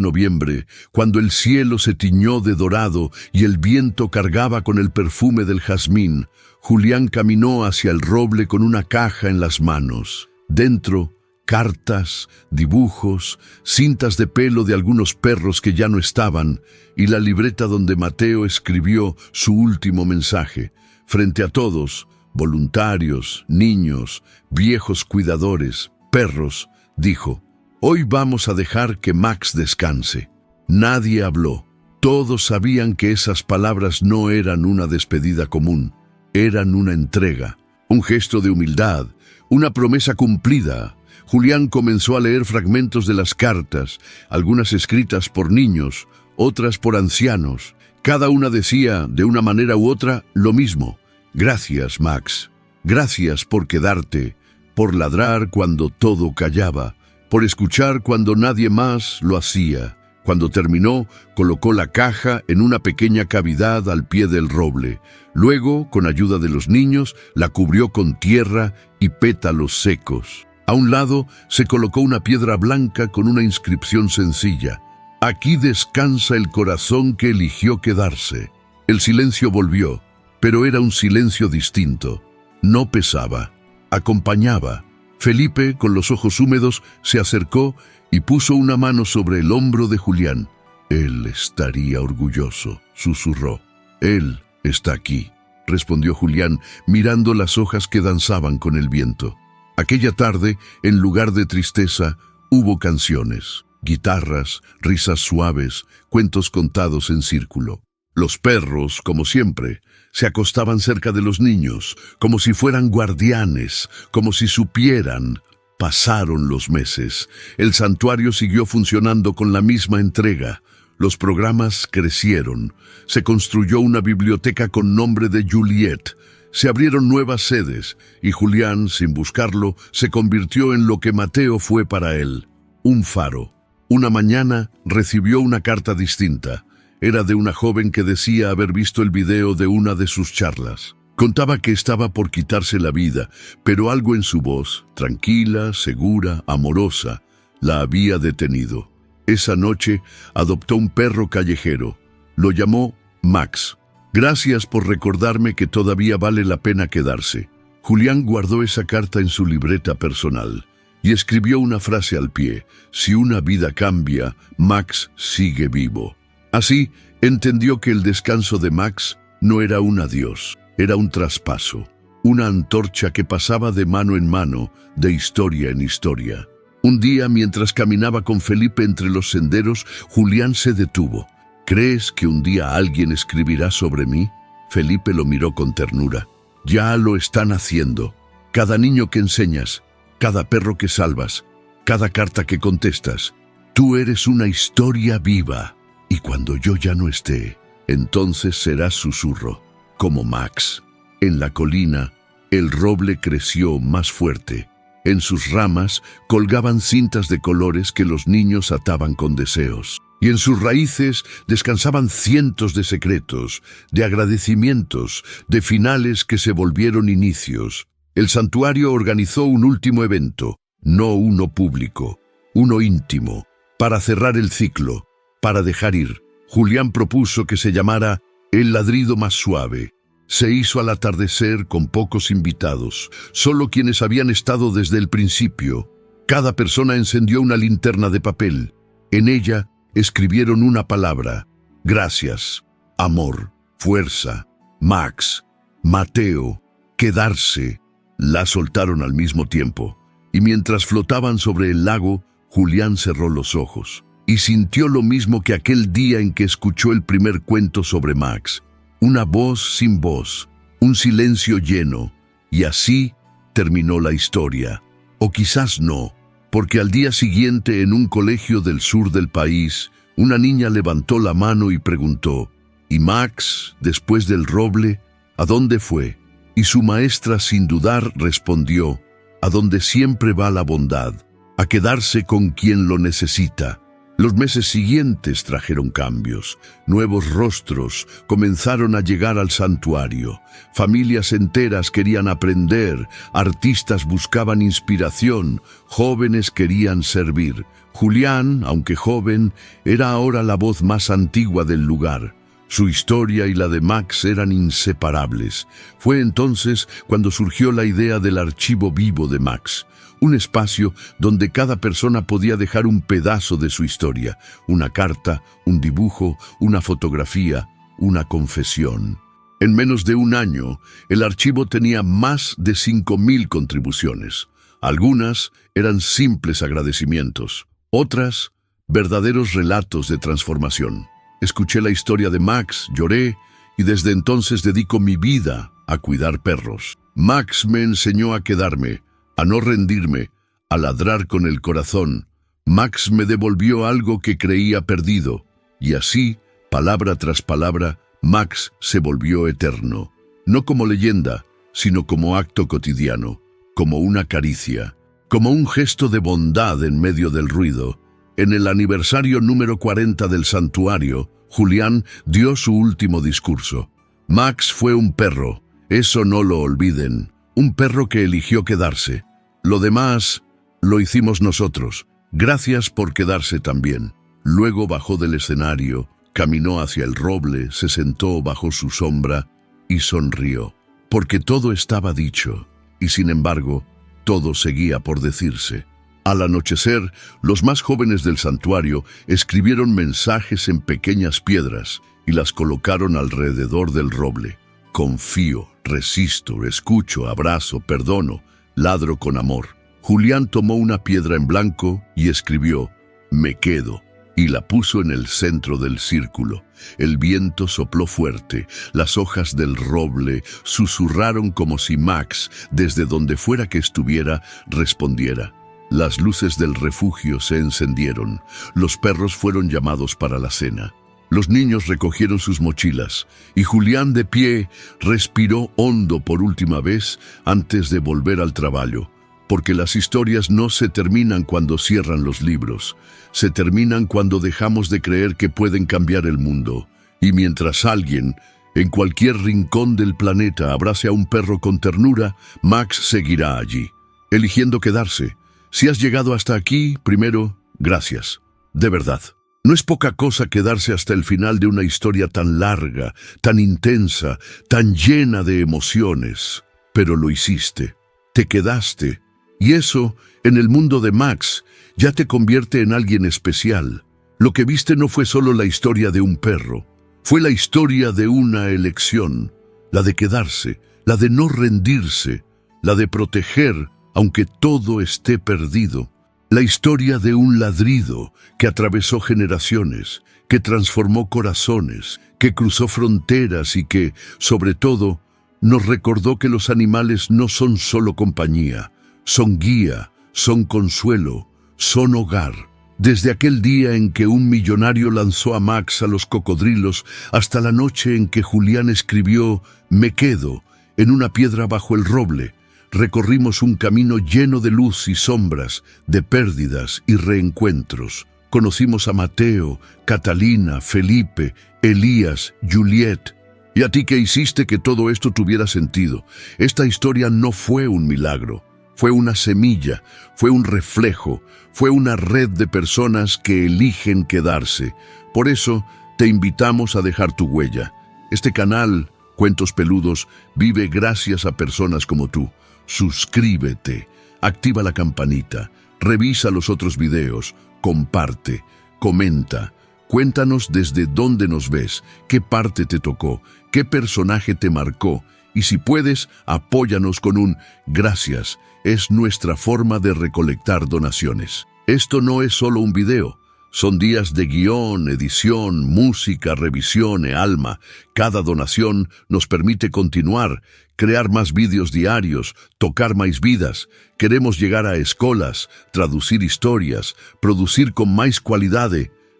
noviembre, cuando el cielo se tiñó de dorado y el viento cargaba con el perfume del jazmín, Julián caminó hacia el roble con una caja en las manos. Dentro, cartas, dibujos, cintas de pelo de algunos perros que ya no estaban, y la libreta donde Mateo escribió su último mensaje. Frente a todos, voluntarios, niños, viejos cuidadores, perros, dijo: «Hoy vamos a dejar que Max descanse». Nadie habló. Todos sabían que esas palabras no eran una despedida común, eran una entrega, un gesto de humildad, una promesa cumplida. Julián comenzó a leer fragmentos de las cartas, algunas escritas por niños, otras por ancianos. Cada una decía, de una manera u otra, lo mismo: «Gracias, Max. Gracias por quedarte, por ladrar cuando todo callaba, por escuchar cuando nadie más lo hacía». Cuando terminó, colocó la caja en una pequeña cavidad al pie del roble. Luego, con ayuda de los niños, la cubrió con tierra y pétalos secos. A un lado se colocó una piedra blanca con una inscripción sencilla: «Aquí descansa el corazón que eligió quedarse». El silencio volvió, pero era un silencio distinto. No pesaba, acompañaba. Felipe, con los ojos húmedos, se acercó y puso una mano sobre el hombro de Julián. «Él estaría orgulloso», susurró. «Él está aquí», respondió Julián, mirando las hojas que danzaban con el viento. Aquella tarde, en lugar de tristeza, hubo canciones, guitarras, risas suaves, cuentos contados en círculo. Los perros, como siempre, se acostaban cerca de los niños, como si fueran guardianes, como si supieran. Pasaron los meses. El santuario siguió funcionando con la misma entrega. Los programas crecieron. Se construyó una biblioteca con nombre de Juliet. Se abrieron nuevas sedes, y Julián, sin buscarlo, se convirtió en lo que Mateo fue para él: un faro. Una mañana recibió una carta distinta. Era de una joven que decía haber visto el video de una de sus charlas. Contaba que estaba por quitarse la vida, pero algo en su voz, tranquila, segura, amorosa, la había detenido. Esa noche adoptó un perro callejero. Lo llamó Max. «Gracias por recordarme que todavía vale la pena quedarse». Julián guardó esa carta en su libreta personal y escribió una frase al pie: «Si una vida cambia, Max sigue vivo». Así, entendió que el descanso de Max no era un adiós, era un traspaso, una antorcha que pasaba de mano en mano, de historia en historia. Un día, mientras caminaba con Felipe entre los senderos, Julián se detuvo. «¿Crees que un día alguien escribirá sobre mí?». Felipe lo miró con ternura. «Ya lo están haciendo. Cada niño que enseñas, cada perro que salvas, cada carta que contestas, Tú eres una historia viva, y cuando yo ya no esté, entonces serás susurro, como Max. En la colina, el roble creció más fuerte. En sus ramas colgaban cintas de colores que los niños ataban con deseos. Y en sus raíces descansaban cientos de secretos, de agradecimientos, de finales que se volvieron inicios. El santuario organizó un último evento, no uno público, uno íntimo, para cerrar el ciclo, para dejar ir. Julián propuso que se llamara El ladrido más suave. Se hizo al atardecer con pocos invitados, solo quienes habían estado desde el principio. Cada persona encendió una linterna de papel. En ella escribieron una palabra: gracias, amor, fuerza, Max, Mateo, quedarse. La soltaron al mismo tiempo, y mientras flotaban sobre el lago, Julián cerró los ojos y sintió lo mismo que aquel día en que escuchó el primer cuento sobre Max. Una voz sin voz, un silencio lleno, y así terminó la historia. O quizás no, porque al día siguiente en un colegio del sur del país, una niña levantó la mano y preguntó: ¿y Max, después del roble, a dónde fue? Y su maestra sin dudar respondió: a donde siempre va la bondad, a quedarse con quien lo necesita. Los meses siguientes trajeron cambios. Nuevos rostros comenzaron a llegar al santuario. Familias enteras querían aprender, artistas buscaban inspiración, jóvenes querían servir. Julián, aunque joven, era ahora la voz más antigua del lugar. Su historia y la de Max eran inseparables. Fue entonces cuando surgió la idea del archivo vivo de Max. Un espacio donde cada persona podía dejar un pedazo de su historia, una carta, un dibujo, una fotografía, una confesión. En menos de un año, el archivo tenía más de 5.000 contribuciones. Algunas eran simples agradecimientos, otras verdaderos relatos de transformación. Escuché la historia de Max, lloré, y desde entonces dedico mi vida a cuidar perros. Max me enseñó a quedarme, a no rendirme, a ladrar con el corazón. Max me devolvió algo que creía perdido, y así, palabra tras palabra, Max se volvió eterno. No como leyenda, sino como acto cotidiano, como una caricia, como un gesto de bondad en medio del ruido. En el aniversario número 40 del santuario, Julián dio su último discurso. Max fue un perro, eso no lo olviden, un perro que eligió quedarse. Lo demás lo hicimos nosotros. Gracias por quedarse también. Luego bajó del escenario, caminó hacia el roble, se sentó bajo su sombra y sonrió. Porque todo estaba dicho, y sin embargo, todo seguía por decirse. Al anochecer, los más jóvenes del santuario escribieron mensajes en pequeñas piedras y las colocaron alrededor del roble. Confío, resisto, escucho, abrazo, perdono, ladro con amor. Julián tomó una piedra en blanco y escribió: me quedo, y la puso en el centro del círculo. El viento sopló fuerte, las hojas del roble susurraron como si Max, desde donde fuera que estuviera, respondiera. Las luces del refugio se encendieron, los perros fueron llamados para la cena. Los niños recogieron sus mochilas, y Julián de pie respiró hondo por última vez antes de volver al trabajo, porque las historias no se terminan cuando cierran los libros, se terminan cuando dejamos de creer que pueden cambiar el mundo. Y mientras alguien, en cualquier rincón del planeta, abrace a un perro con ternura, Max seguirá allí, eligiendo quedarse. Si has llegado hasta aquí, primero, gracias. De verdad. No es poca cosa quedarse hasta el final de una historia tan larga, tan intensa, tan llena de emociones. Pero lo hiciste. Te quedaste. Y eso, en el mundo de Max, ya te convierte en alguien especial. Lo que viste no fue solo la historia de un perro. Fue la historia de una elección. La de quedarse, la de no rendirse, la de proteger, aunque todo esté perdido. La historia de un ladrido que atravesó generaciones, que transformó corazones, que cruzó fronteras y que, sobre todo, nos recordó que los animales no son solo compañía, son guía, son consuelo, son hogar. Desde aquel día en que un millonario lanzó a Max a los cocodrilos hasta la noche en que Julián escribió «Me quedo» en una piedra bajo el roble, recorrimos un camino lleno de luz y sombras, de pérdidas y reencuentros. Conocimos a Mateo, Catalina, Felipe, Elías, Juliet. ¿Y a ti qué hiciste que todo esto tuviera sentido? Esta historia no fue un milagro. Fue una semilla, fue un reflejo, fue una red de personas que eligen quedarse. Por eso te invitamos a dejar tu huella. Este canal, Cuentos Peludos, vive gracias a personas como tú. Suscríbete, activa la campanita, revisa los otros videos, comparte, comenta. Cuéntanos desde dónde nos ves, qué parte te tocó, qué personaje te marcó. Y si puedes, apóyanos con un gracias. Es nuestra forma de recolectar donaciones. Esto no es solo un video. Son días de guión, edición, música, revisión e alma. Cada donación nos permite continuar, crear más vídeos diarios, tocar más vidas. Queremos llegar a escolas, traducir historias, producir con más cualidad.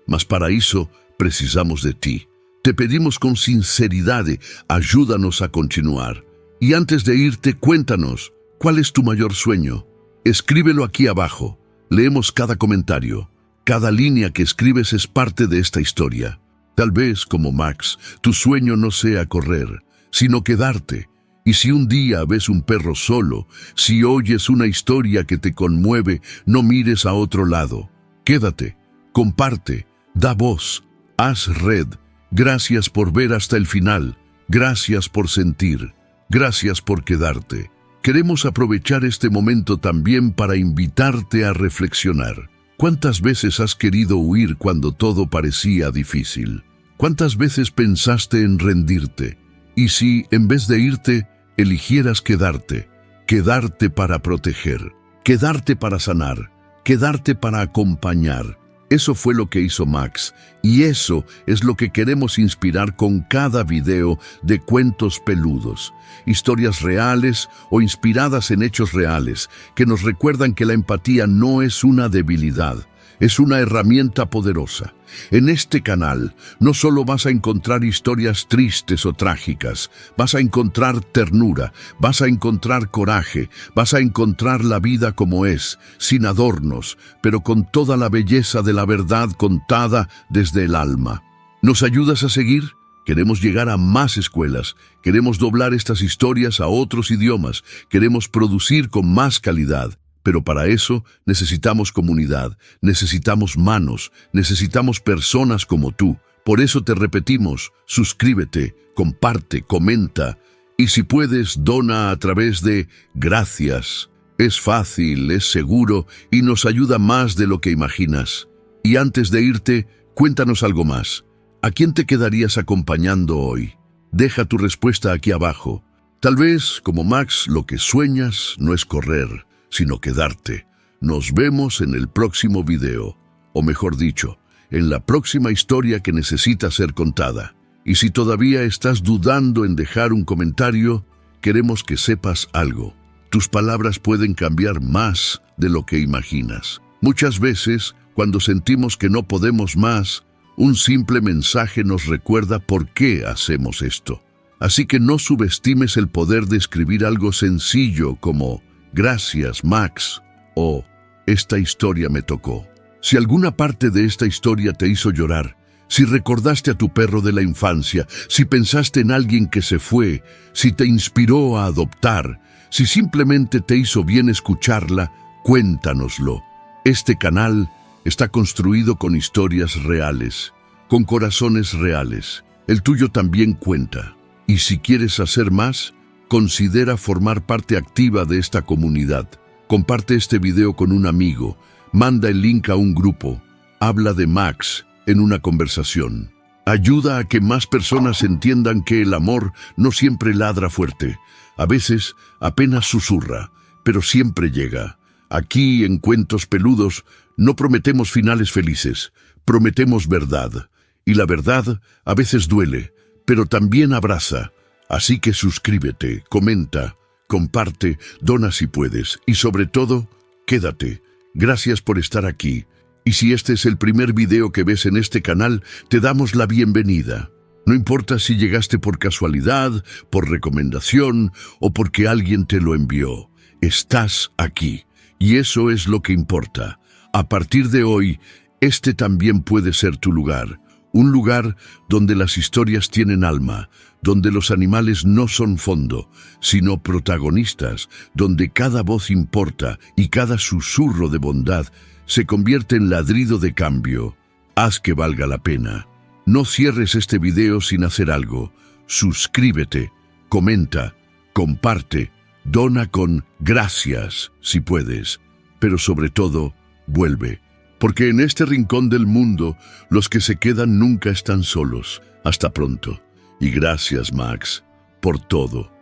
Mas para eso precisamos de ti. Te pedimos con sinceridad, ayúdanos a continuar. Y antes de irte, cuéntanos, ¿cuál es tu mayor sueño? Escríbelo aquí abajo. Leemos cada comentario. Cada línea que escribes es parte de esta historia. Tal vez, como Max, tu sueño no sea correr, sino quedarte. Y si un día ves un perro solo, si oyes una historia que te conmueve, no mires a otro lado. Quédate, comparte, da voz, haz red. Gracias por ver hasta el final, gracias por sentir, gracias por quedarte. Queremos aprovechar este momento también para invitarte a reflexionar. ¿Cuántas veces has querido huir cuando todo parecía difícil? ¿Cuántas veces pensaste en rendirte? Y si, en vez de irte, eligieras quedarte, quedarte para proteger, quedarte para sanar, quedarte para acompañar. Eso fue lo que hizo Max, y eso es lo que queremos inspirar con cada video de Cuentos Peludos. Historias reales o inspiradas en hechos reales, que nos recuerdan que la empatía no es una debilidad, es una herramienta poderosa. En este canal no solo vas a encontrar historias tristes o trágicas, vas a encontrar ternura, vas a encontrar coraje, vas a encontrar la vida como es, sin adornos, pero con toda la belleza de la verdad contada desde el alma. ¿Nos ayudas a seguir? Queremos llegar a más escuelas, queremos doblar estas historias a otros idiomas, queremos producir con más calidad. Pero para eso necesitamos comunidad, necesitamos manos, necesitamos personas como tú. Por eso te repetimos, suscríbete, comparte, comenta y si puedes, dona a través de gracias. Es fácil, es seguro y nos ayuda más de lo que imaginas. Y antes de irte, cuéntanos algo más. ¿A quién te quedarías acompañando hoy? Deja tu respuesta aquí abajo. Tal vez, como Max, lo que sueñas no es correr, sino quedarte. Nos vemos en el próximo video, o mejor dicho, en la próxima historia que necesita ser contada. Y si todavía estás dudando en dejar un comentario, queremos que sepas algo. Tus palabras pueden cambiar más de lo que imaginas. Muchas veces, cuando sentimos que no podemos más, un simple mensaje nos recuerda por qué hacemos esto. Así que no subestimes el poder de escribir algo sencillo como «Gracias, Max» o «Esta historia me tocó». Si alguna parte de esta historia te hizo llorar, si recordaste a tu perro de la infancia, si pensaste en alguien que se fue, si te inspiró a adoptar, si simplemente te hizo bien escucharla, cuéntanoslo. Este canal está construido con historias reales, con corazones reales. El tuyo también cuenta. Y si quieres hacer más, considera formar parte activa de esta comunidad. Comparte este video con un amigo, manda el link a un grupo, habla de Max en una conversación. Ayuda a que más personas entiendan que el amor no siempre ladra fuerte. A veces apenas susurra, pero siempre llega. Aquí en Cuentos Peludos no prometemos finales felices, prometemos verdad. Y la verdad a veces duele, pero también abraza. Así que suscríbete, comenta, comparte, dona si puedes y sobre todo, quédate. Gracias por estar aquí. Y si este es el primer video que ves en este canal, te damos la bienvenida. No importa si llegaste por casualidad, por recomendación o porque alguien te lo envió. Estás aquí. Y eso es lo que importa. A partir de hoy, este también puede ser tu lugar. Un lugar donde las historias tienen alma, donde los animales no son fondo, sino protagonistas, donde cada voz importa y cada susurro de bondad se convierte en ladrido de cambio. Haz que valga la pena. No cierres este video sin hacer algo. Suscríbete, comenta, comparte, dona con gracias si puedes, pero sobre todo, vuelve. Porque en este rincón del mundo, los que se quedan nunca están solos. Hasta pronto. Y gracias, Max, por todo.